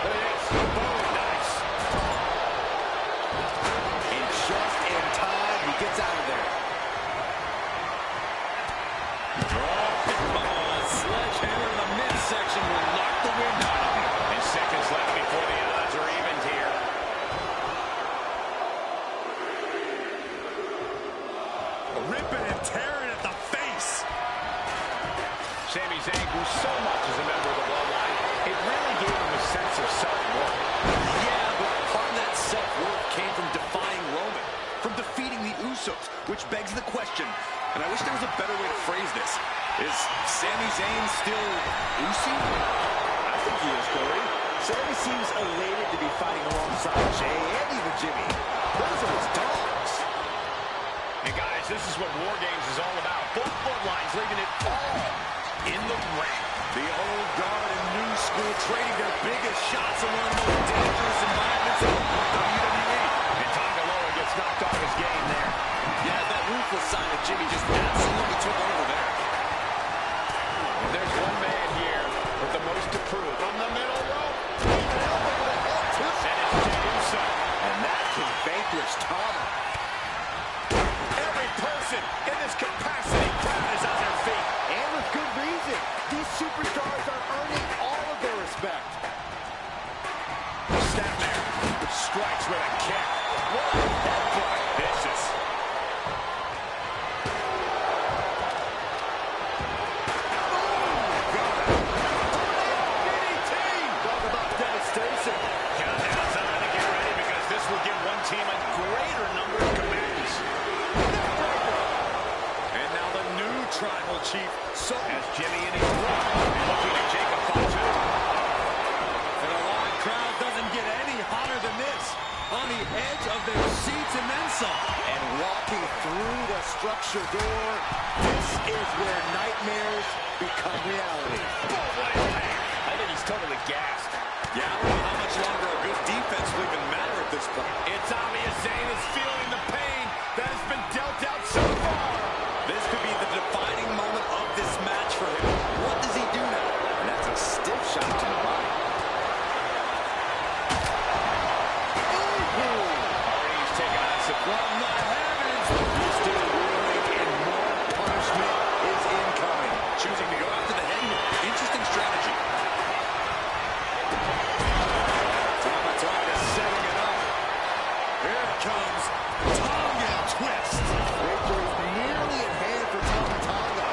Look at this. Boom, nice. And just in time, he gets out of there. Sledgehammer in the midsection will knock the wind out of him. And seconds left before the odds are evened here. Ripping and tearing at the face. Sami Zayn grew so much as a member of the bloodline, it really gave him a sense of self-worth. Yeah, but part of that self-worth came from defying Roman, from defeating the Usos, which begs the question, and I wish there was a better way to phrase this. Is Sami Zayn still Uso? I think he is, Corey. Sami seems elated to be fighting alongside Jay and even Jimmy. Those are his dogs. And guys, this is what War Games is all about. Both bloodlines leaving it all in the ring. The old guard and new school trading their biggest shots in one of the most dangerous environments in all of WWE. And Tonga Loa gets knocked off his game there. Yeah, that ruthless side of Jimmy just absolutely took over there. And there's one man here with the most to prove. From the middle rope. And it's Jey Uso. And that can vanquish Tama. Every person in this capacity crowd is on their feet. And with good reason. These superstars are earning all of their respect. Snapmare strikes with a kick. What a headbutt. Vicious. Talk about devastation. Countdown's on to get ready because this will give one team a greater number of commands. And now the new tribal chief, As Jimmy and his looking at Jacob Fatu. and a live crowd doesn't get any hotter than this. On the edge of their seats and then some. And walking through the structure door, this is where nightmares become reality. I think he's totally gassed. Yeah, well, how much longer a good defense will even matter at this point? It's obvious Zayn is feeling the pain that has been dealt out so far. This could be the defining moment of this match for him. What does he do now? And that's a stiff shot to the body. Already he's taken on some. From the heavens, Still ruling and more punishment is incoming. choosing to go after the head. Interesting strategy. Tama setting it up. Here it comes. Tongan twist. Victory nearly at hand for Tama Tonga.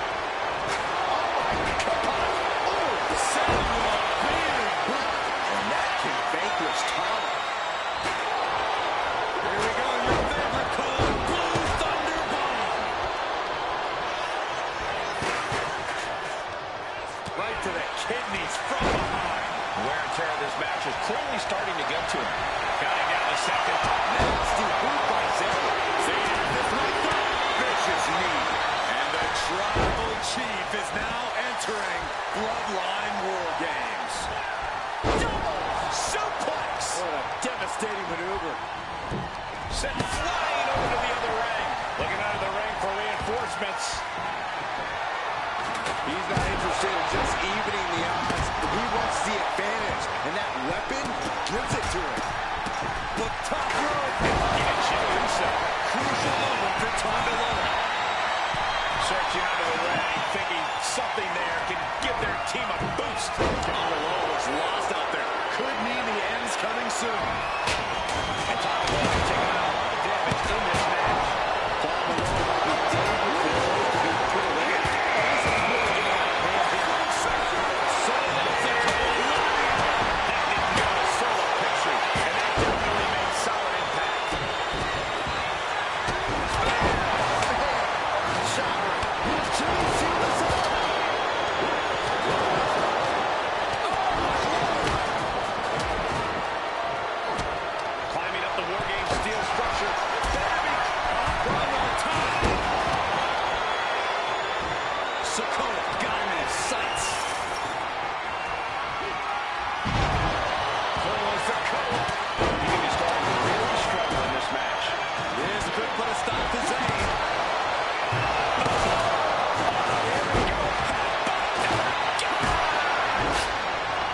Oh my God. Oh, Setting with a big boot. and that can vanquish Tama. Here we go, your favorite call, Blue Thunder Bomb. Right to the kidneys from behind. Wear and tear of this match is clearly starting to get to him. Counting down the second. Nasty boot by Zayn. Zayn has this right there. Vicious knee. And the tribal chief is now entering Bloodline War Games. Double suplex. What a devastating maneuver. Sent flying over to the other ring. Looking out of the ring for reinforcements. He's not interested in just evening the odds. He wants the advantage, and that weapon gives it to him. The top rope. And Jey Uso. Crucial moment for Tonga Loa. Searching under the ring, thinking something there can give their team a boost. Tonga Loa was lost out there. Could mean the end's coming soon. And Tama Loa taking a lot of damage in this match. Tama Loa might be dangerous for those to be put away. This is really getting out of hand here. Solo Sikoa. That didn't give a solo picture, and that definitely made solid impact. Shower. Jimmy sealed this up. Climbing up the War Games steel structure. Baby, right on top. Sikoa got him in his sights. Sikoa. He can be starting to really struggle in this match. This could put a stop to Zayn.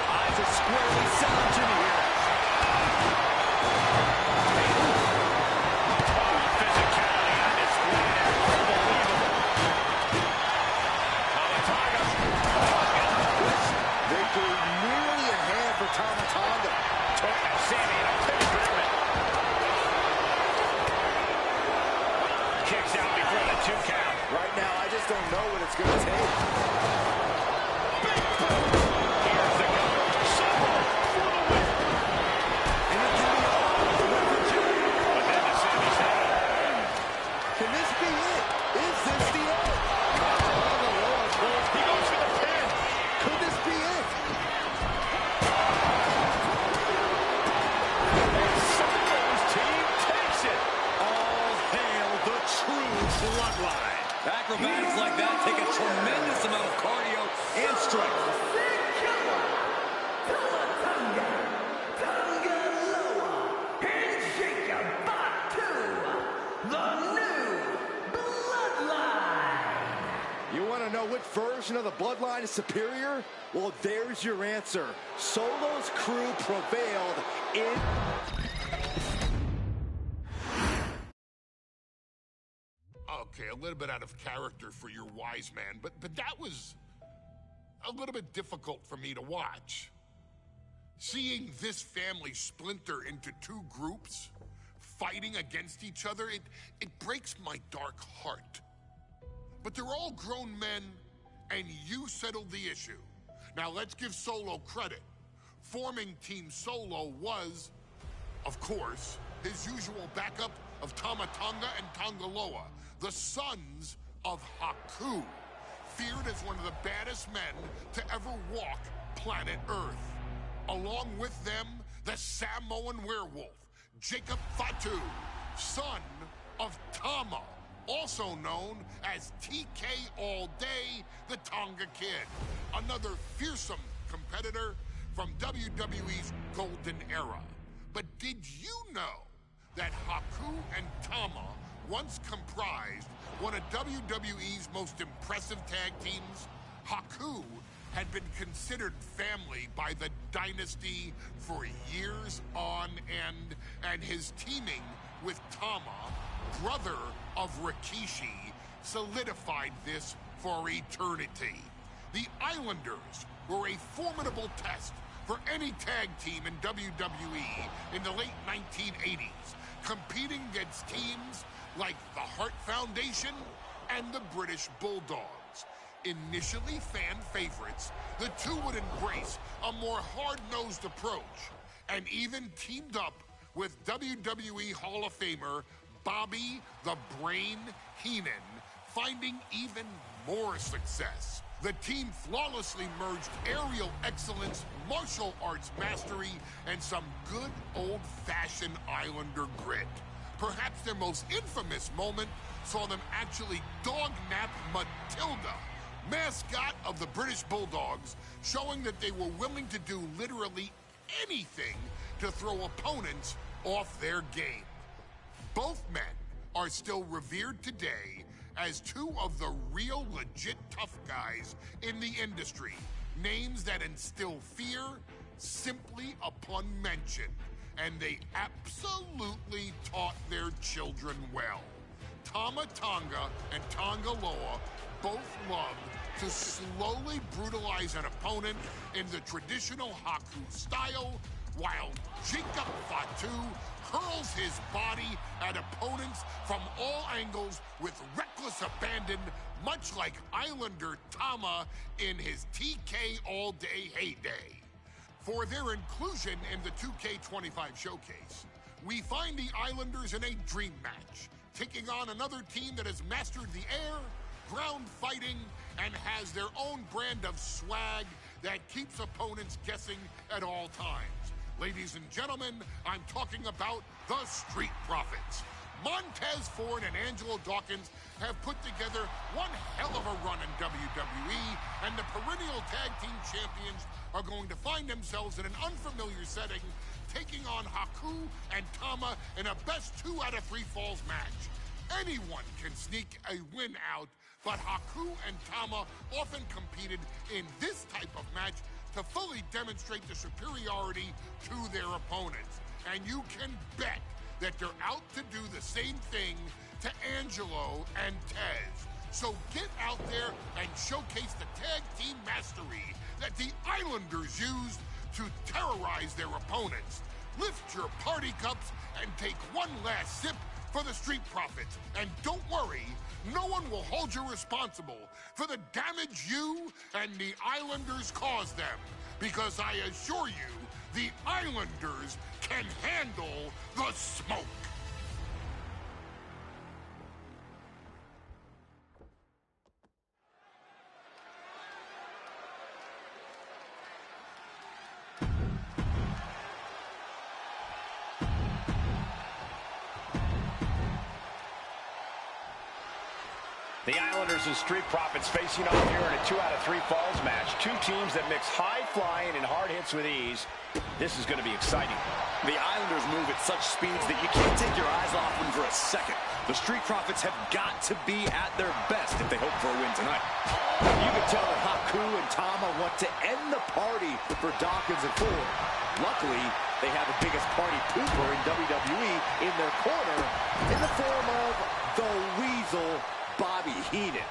Eyes are squarely set on Jimmy here. Physicality on display there. Unbelievable. Victory nearly in hand for Tama Tonga. Sammy in a big predicament. Kicks out before the 2 count. Right now, I just don't know what it's going to take. Big boom. Here's the cover. Solo for the win. And it can be all the way for Jimmy. But then to Sammy's head. Can this be it? Is this the end? Tonga Loa goes. He goes for the pin. Could this be it? And Solo's team takes it. All hail the true bloodline. Acrobatics like that take a tremendous amount of cardio and strength. You want to know what version of the bloodline is superior? Well, there's your answer. Solo's crew prevailed in... Okay, a little bit out of character for your wise man, but that was a little bit difficult for me to watch. Seeing this family splinter into two groups, fighting against each other, it breaks my dark heart. But they're all grown men, and you settled the issue. Now let's give Solo credit. Forming Team Solo was, of course, his usual backup of Tama Tonga and Tonga Loa, the sons of Haku, feared as one of the baddest men to ever walk planet Earth. Along with them, the Samoan werewolf, Jacob Fatu, son of Tama, also known as TK All Day, the Tonga Kid, another fearsome competitor from WWE's golden era. But did you know that Haku and Tama once comprised one of WWE's most impressive tag teams? Haku had been considered family by the Dynasty for years on end, and his teaming with Tama, brother of Rikishi, solidified this for eternity. The Islanders were a formidable test for any tag team in WWE in the late 1980s, competing against teams like the Hart Foundation and the British Bulldogs. Initially fan favorites, the two would embrace a more hard-nosed approach and even teamed up with WWE Hall of Famer Bobby the Brain Heenan, finding even more success. The team flawlessly merged aerial excellence, martial arts mastery, and some good old-fashioned Islander grit. Perhaps their most infamous moment saw them actually dog-nap Matilda, mascot of the British Bulldogs, showing that they were willing to do literally anything to throw opponents off their game. Both men are still revered today as two of the real legit tough guys in the industry, names that instill fear simply upon mention, and they absolutely taught their children well. Tama Tonga and Tonga Loa both loved to slowly brutalize an opponent in the traditional Haku style, while Jacob Fatu hurls his body at opponents from all angles with reckless abandon, much like Islander Tama in his TK all-day heyday. For their inclusion in the 2K25 showcase, we find the Islanders in a dream match, taking on another team that has mastered the air, ground fighting, and has their own brand of swag that keeps opponents guessing at all times. Ladies and gentlemen, I'm talking about the Street Profits. Montez Ford and Angelo Dawkins have put together one hell of a run in WWE, and the perennial tag team champions are going to find themselves in an unfamiliar setting, taking on Haku and Tama in a best 2 out of 3 falls match. Anyone can sneak a win out, but Haku and Tama often competed in this type of match to fully demonstrate the superiority to their opponents. And you can bet that they're out to do the same thing to Angelo and Tez. So get out there and showcase the tag team mastery that the Islanders used to terrorize their opponents. Lift your party cups and take one last sip for the Street Profits. And don't worry, no one will hold you responsible for the damage you and the Islanders caused them. Because I assure you, the Islanders can handle the smoke. The Islanders and Street Profits facing off here in a 2 out of 3 falls match. Two teams that mix high flying and hard hits with ease. This is going to be exciting. The Islanders move at such speeds that you can't take your eyes off them for a second. The Street Profits have got to be at their best if they hope for a win tonight. You can tell that Haku and Tama want to end the party for Dawkins and Ford. Luckily, they have the biggest party pooper in WWE in their corner in the form of the Weasel, Bobby Heenan.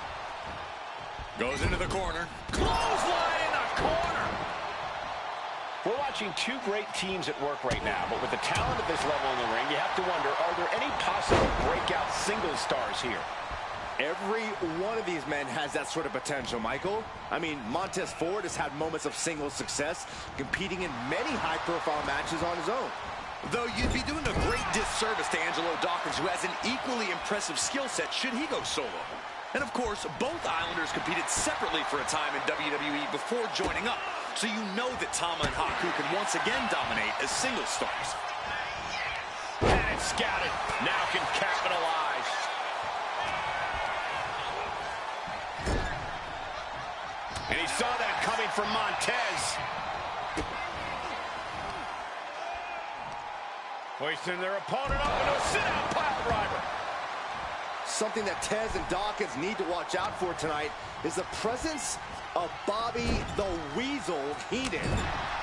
Goes into the corner. Clothesline in the corner. We're watching two great teams at work right now, but with the talent at this level in the ring, you have to wonder, are there any possible breakout singles stars here? Every one of these men has that sort of potential, Michael. I mean, Montez Ford has had moments of single success, competing in many high-profile matches on his own. Though you'd be doing a great disservice to Angelo Dawkins, who has an equally impressive skill set should he go solo. And of course, both Islanders competed separately for a time in WWE before joining up. So you know that Tama and Haku can once again dominate as single stars. And it's scouted. Now can capitalize. And he saw that coming from Montez. Hoisting their opponent up into a sit-out pile driver. Something that Tez and Dawkins need to watch out for tonight is the presence of Bobby the Weasel Heenan.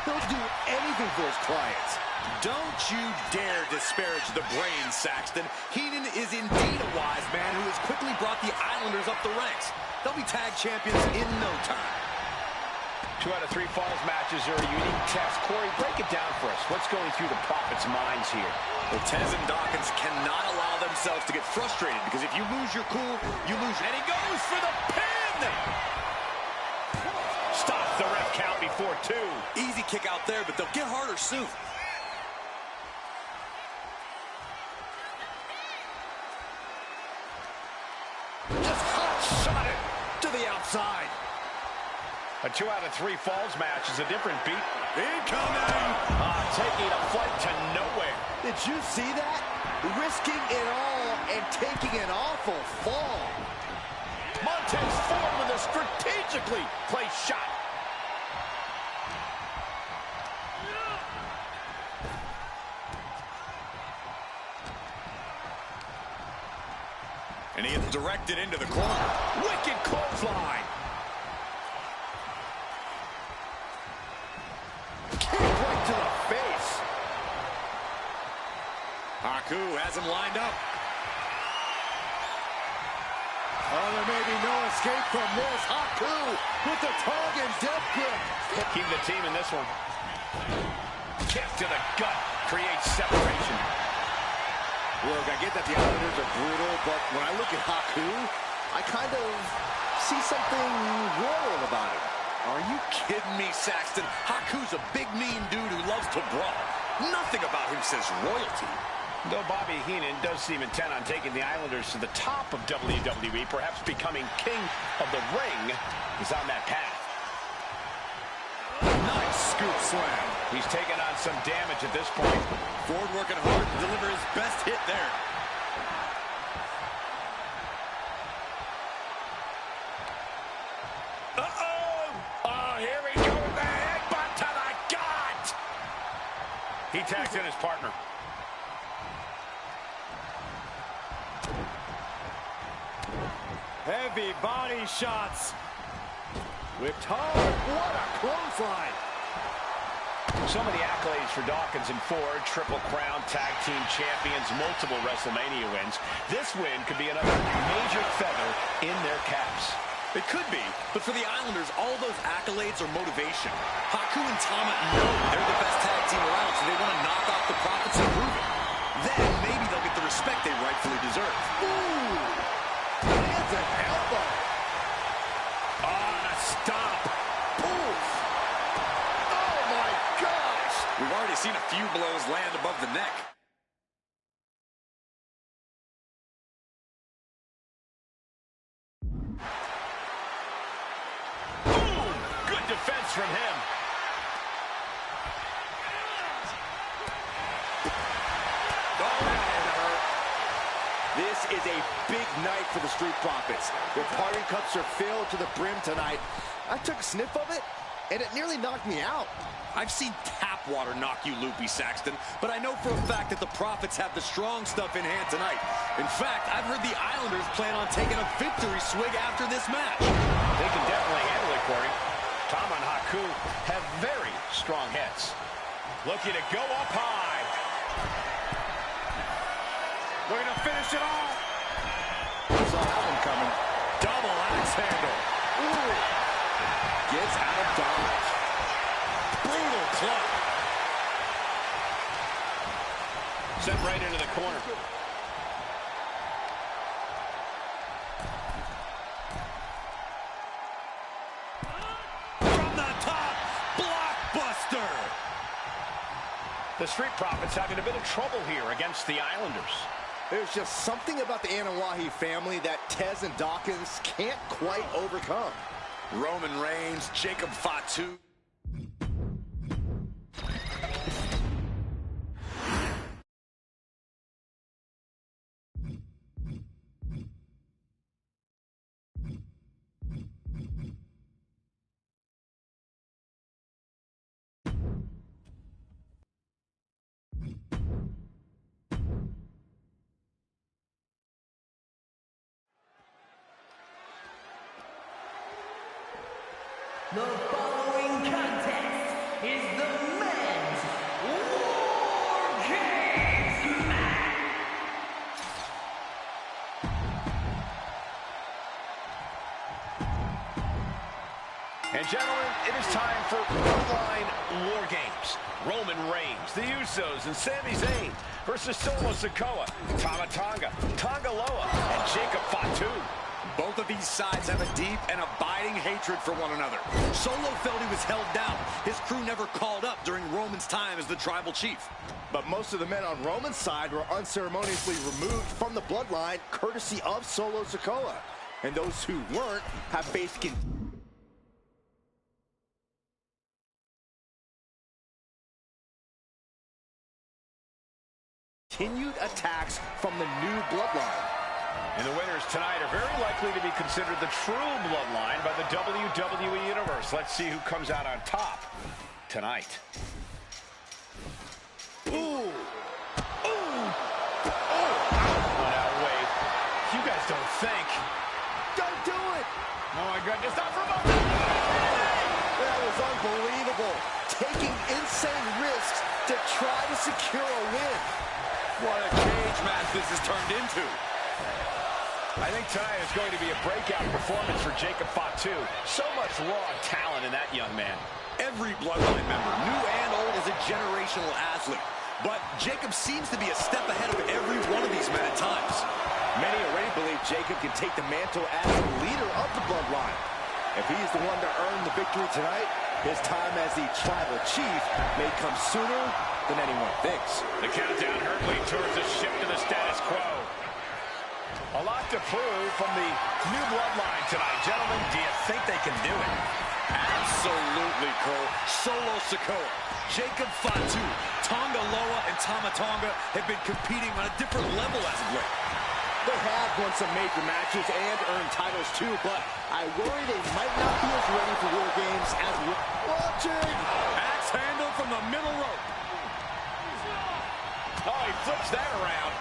He'll do anything for his clients. Don't you dare disparage the brain, Saxton. Heenan is indeed a wise man who has quickly brought the Islanders up the ranks. They'll be tag champions in no time. 2 out of 3 falls matches are a unique test. Corey, break it down for us. What's going through the Profits' minds here? Well, Tez and Dawkins cannot allow themselves to get frustrated, because if you lose your cool, you lose. And he goes for the pin! Stops the ref count before 2. Easy kick out there, but they'll get harder soon. Just hot-shot it To the outside. A 2 out of 3 falls match is a different beat. Incoming! Taking a flight to nowhere. Did you see that? Risking it all and taking an awful fall. Montez Ford with a strategically placed shot. And he gets directed into the corner. Wicked clothesline. Kick right to the face. Haku has him lined up. Oh, there may be no escape from this. Haku with the tongue and death grip. Keep the team in this one. Kick to the gut creates separation. Look, I get that the Islanders are brutal, but when I look at Haku, I kind of see something royal about him. Are you kidding me, Saxton? Haku's a big, mean dude who loves to brawl. Nothing about him says royalty. Though Bobby Heenan does seem intent on taking the Islanders to the top of WWE, perhaps becoming king of the ring, he's on that path. Nice scoop slam. He's taken on some damage at this point. Ford working hard to deliver his best hit there. Here we go with the headbutt to the gut. He tags in his partner. Heavy body shots. Whipped hard. What a clothesline. So many accolades for Dawkins and Ford. Triple Crown Tag Team Champions, multiple WrestleMania wins. This win could be another major feather in their caps. It could be, but for the Islanders, all those accolades are motivation. Haku and Tama know they're the best tag team around, so they want to knock off the Profits and prove it. Then maybe they'll get the respect they rightfully deserve. Ooh. Hands and elbow. Stop. Oof. Oh, my gosh. We've already seen a few blows land above the neck. Defense from him. This is a big night for the Street Profits. Their parting cups are filled to the brim tonight. I took a sniff of it, and it nearly knocked me out. I've seen tap water knock you loopy, Saxton, but I know for a fact that the Profits have the strong stuff in hand tonight. In fact, I've heard the Islanders plan on taking a victory swig after this match. They can definitely handle it, Corey. Tom and Haku have very strong hits. Looking to go up high. Looking to finish it off. Saw that one coming. Double axe handle. Ooh. Gets out of dodge. Brutal club. Sent right into the corner. The Street Profits having a bit of trouble here against the Islanders. There's just something about the Anawahi family that Tez and Dawkins can't quite overcome. Roman Reigns, Jacob Fatu. The following contest is the men's War Games match. And gentlemen, it is time for Bloodline War Games. Roman Reigns, the Usos, and Sami Zayn versus Solo Sikoa, Tama Tonga, Tonga Loa, and Jacob Fatu. Both of these sides have a deep and abiding hatred for one another. Solo felt he was held down. His crew never called up during Roman's time as the tribal chief. But most of the men on Roman's side were unceremoniously removed from the bloodline courtesy of Solo Sikoa. And those who weren't have faced continued attacks from the new bloodline. And the winners tonight are very likely to be considered the true bloodline by the WWE Universe. Let's see who comes out on top tonight. Ooh! Ooh! Oh, now wait. You guys don't think. Don't do it! Oh my goodness, not for a moment. That was unbelievable. Taking insane risks to try to secure a win. What a cage match this has turned into. I think tonight is going to be a breakout performance for Jacob Fatu. So much raw talent in that young man. Every Bloodline member, new and old, is a generational athlete. But Jacob seems to be a step ahead of every one of these men at times. Many already believe Jacob can take the mantle as the leader of the Bloodline. If he's the one to earn the victory tonight, his time as the tribal chief may come sooner than anyone thinks. The countdown hurtling towards a shift to the status quo. A lot to prove from the new Bloodline tonight. Gentlemen, do you think they can do it? Absolutely, Cole. Solo Sikoa, Jacob Fatu, Tonga Loa, and Tama Tonga have been competing on a different level as of late. They have won some major matches and earned titles too, but I worry they might not be as ready for War Games as we're watching. Axe handle from the middle rope. Oh, he flips that around.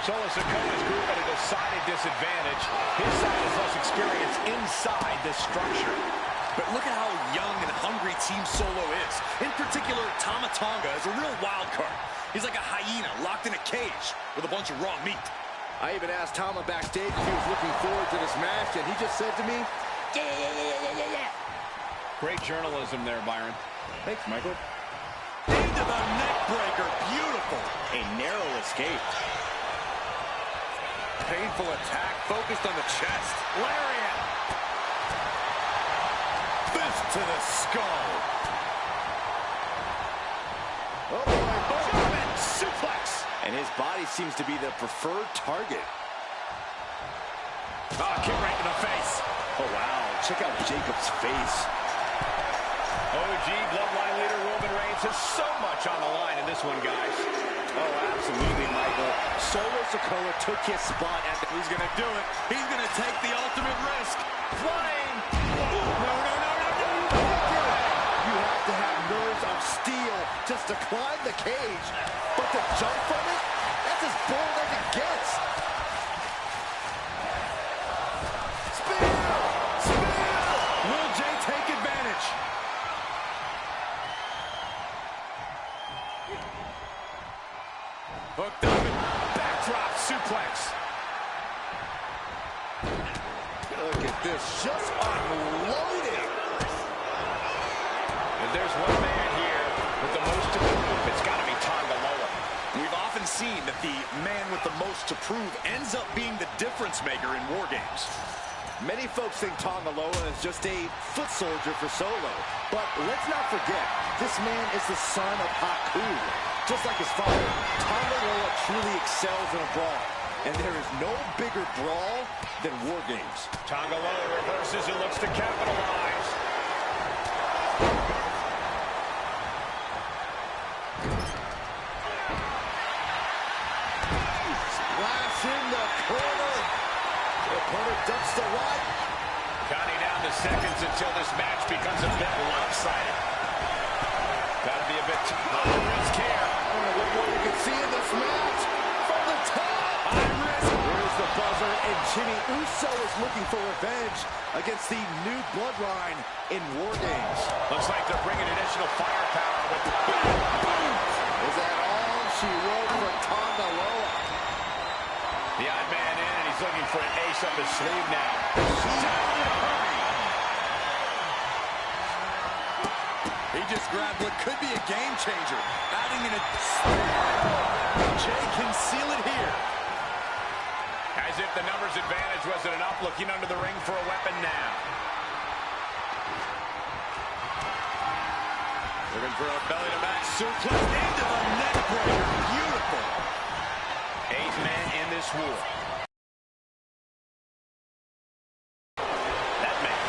Solo Sikoa's group at a decided disadvantage. His side has less experience inside this structure. But look at how young and hungry Team Solo is. In particular, Tama Tonga is a real wild card. He's like a hyena locked in a cage with a bunch of raw meat. I even asked Tama backstage if he was looking forward to this match, and he just said to me, yeah. Great journalism there, Byron. Thanks, Michael. Into the neck breaker. Beautiful. A narrow escape. Painful attack focused on the chest. Lariat. Fist to the skull. Oh, boy. German suplex. And his body seems to be the preferred target. Oh, kick right in the face. Oh, wow. Check out Jacob's face. OG Bloodline leader Roman Reigns has so much on the line in this one, guys. Oh, absolutely, Michael. Solo Sikoa took his spot at the... He's going to do it. He's going to take the ultimate risk. Flying. No. You have to have nerves of steel just to climb the cage. But to jump from it, that's as bold as it gets. Spear! Will Jay take advantage? Hooked up and backdrop suplex. Look at this, just unloading. If there's one man here with the most to prove, it's got to be Tonga Loa. We've often seen that the man with the most to prove ends up being the difference maker in War Games. Many folks think Tonga Loa is just a foot soldier for Solo. But let's not forget, this man is the son of Haku. Just like his father, Tonga Loa truly excels in a brawl. And there is no bigger brawl than War Games. Tonga Loa reverses and looks to capitalize. Splash in the corner. The opponent ducks the right. Counting down the seconds until this match becomes a bit lopsided. Gotta be a bit high risk here. Look what we can see in this match. From the top. High risk. There's the buzzer, and Jimmy Uso is looking for revenge against the new Bloodline in War Games. Looks like they're bringing additional firepower with the... Is that all she wrote for Tonga Loa? The odd man in, and he's looking for an ace up his sleeve now. He just grabbed what could be a game changer, adding in a... Jay can seal it here. As if the numbers advantage wasn't enough, looking under the ring for a weapon now. Looking for a belly-to-back suplex into the neck breaker. Beautiful. 8 men in this war. That man,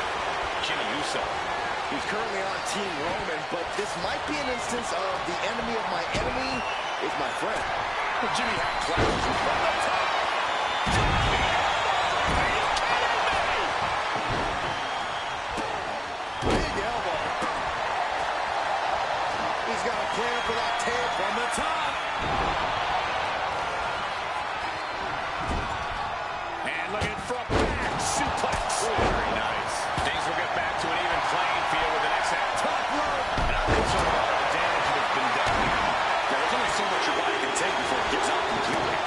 Jimmy Uso. He's currently on Team Roman, but this might be an instance of the enemy of my enemy is my friend. Jimmy had clashes from the top. Big elbow. He's got a plan for that tail From the top. And looking for a back suplex. Very nice. Things will get back to an even playing field with the next half. Top rope. And I'm concerned about all the damage that's been done. There's only so much your body can take before it gives out completely.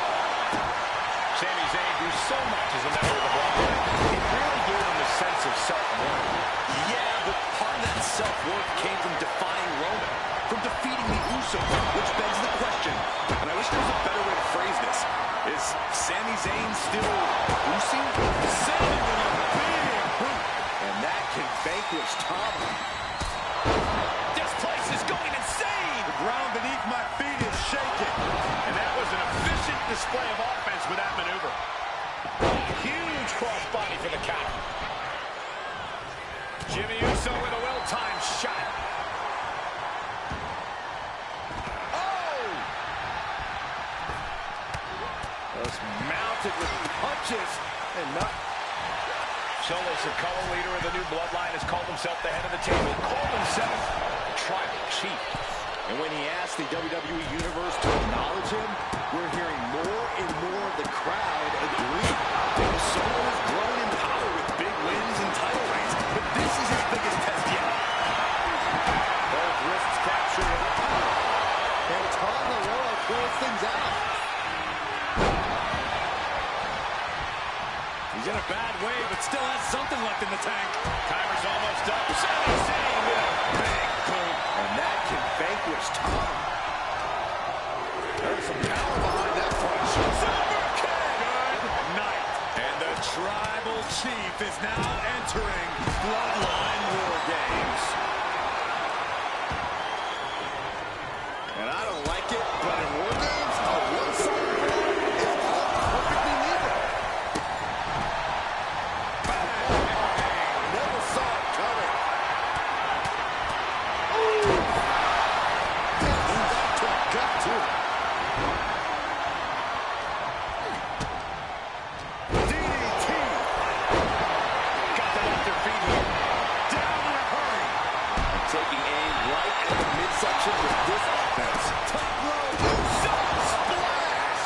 vanquish Tama. This place is going insane! The ground beneath my feet is shaking. And that was an efficient display of offense with that maneuver. Huge crossbody for the counter. Jimmy Uso with a well-timed shot. Oh! Just mounted with punches and not. Solo Sikoa, leader of the new bloodline, has called himself the head of the table, called himself tribal chief. And when he asked the WWE Universe to acknowledge him, we're hearing more and more of the crowd agree. Solo has grown in power with big wins and title reigns, but this is his biggest test yet. Both wrists captured with power. And Tama Loa close things out. He's in a bad way, but still has something left in the tank. Timer's almost up. Sami Zayn with a big boot. And that can vanquish Tama. There's some power behind that punch. Super kick. Good night. And the tribal chief is now entering Bloodline War Games. And I don't like it, but in War Games, a one-sided war is all perfectly legal. Never saw it coming. Ooh. Got to it. DDT. Got them off their feet here. Down in a hurry. Taking aim right at the midsection with this offense. Top rope. Splash.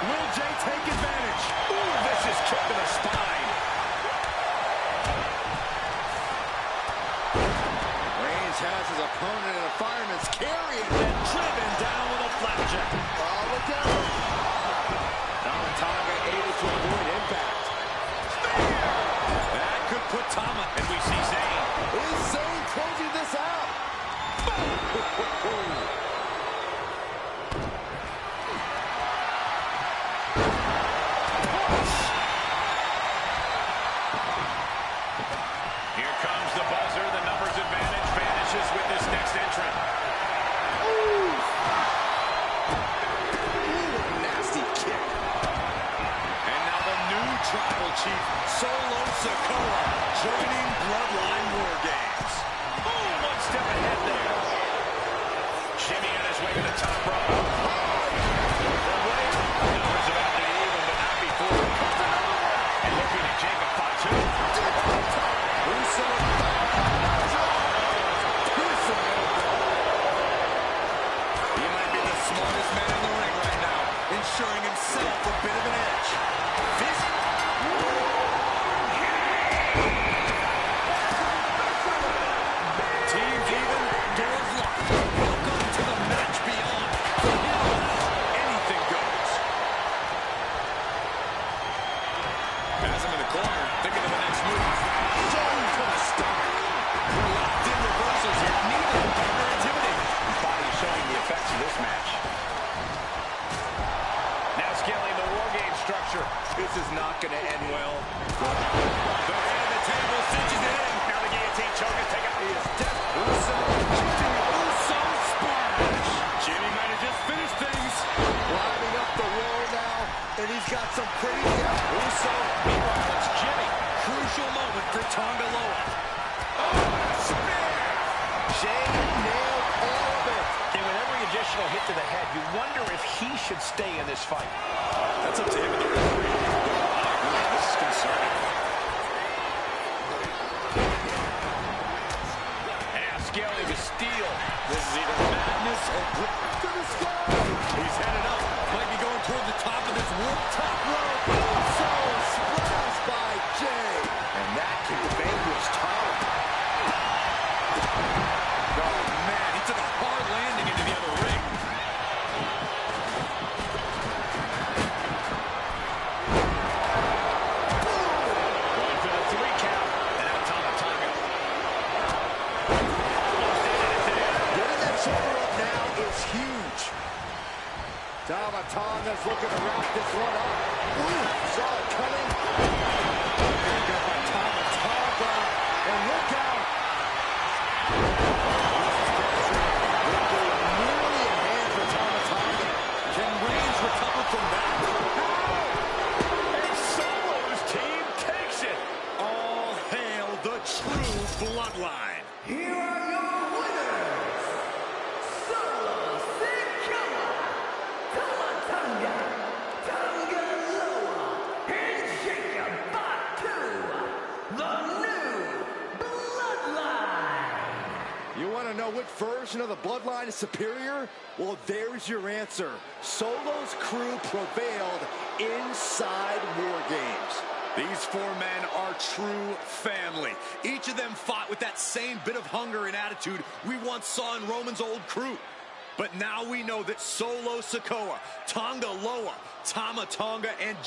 Will Jay take advantage? Ooh, vicious kick to the spine. Reigns has his opponent in a fireman's carry. And driven down with a flapjack. Oh, look out. Tonga able to avoid impact. That could put Tama. And we see Zayn. Is Zayn closing this out? Here comes the buzzer. The numbers advantage vanishes with this next entrant. Ooh, nasty kick. And now the new tribal chief, Solo Sikoa, joining Bloodline War Games. Oh, one step ahead there. Jimmy on his way to the top rope. The way numbers about to be even, but not before. And looking at Jacob Fatu. Russo. He might be the smartest man in the ring right now, ensuring himself a bit of an edge. This teams even, doors locked. Welcome to the match beyond. From here on out, anything goes. Has him in the corner, thinking of the next move. Jones to the stomach. Locked in reversals here. Neither partner intimidated. His body showing the effects of this match. Now scaling the War Game structure. This is not going to end well. The head of the table cinches it in. Now the guillotine choke is taken. He is dead. Uso, Uso splash. Jimmy might have just finished things. Climbing up the wall now, and he's got some pretty depth. Uso, meanwhile, it's Jimmy. Crucial moment for Tonga Loa. Spear! Jay nailed all of it. And with every additional hit to the head, you wonder if he should stay in this fight. That's up to him and the referee. This is concerning. And scaling with steel. This is either madness or To the sky. he's headed up. Might be going toward the top of this warp top rope. So splashed by Jay. And that can vanquish Tama. Oh, man, he took a hard landing into the other ring. Going for the 3 count. And now Tonga. Almost ended it there. Getting that shoulder up now is huge. Tonga's looking to wrap this one up. Ooh, saw it coming. Picked up by Tonga. And look out. the true bloodline. Here are your winners, Solo Sikoa, Tamatonga, Tongaloa, and Jacob Fatu, the new bloodline. You want to know what version of the bloodline is superior? Well, there's your answer. Solo's crew prevailed inside War Games. These four men are true family. Each of them fought with that same bit of hunger and attitude we once saw in Roman's old crew. But now we know that Solo Sikoa, Tonga Loa, Tama Tonga, and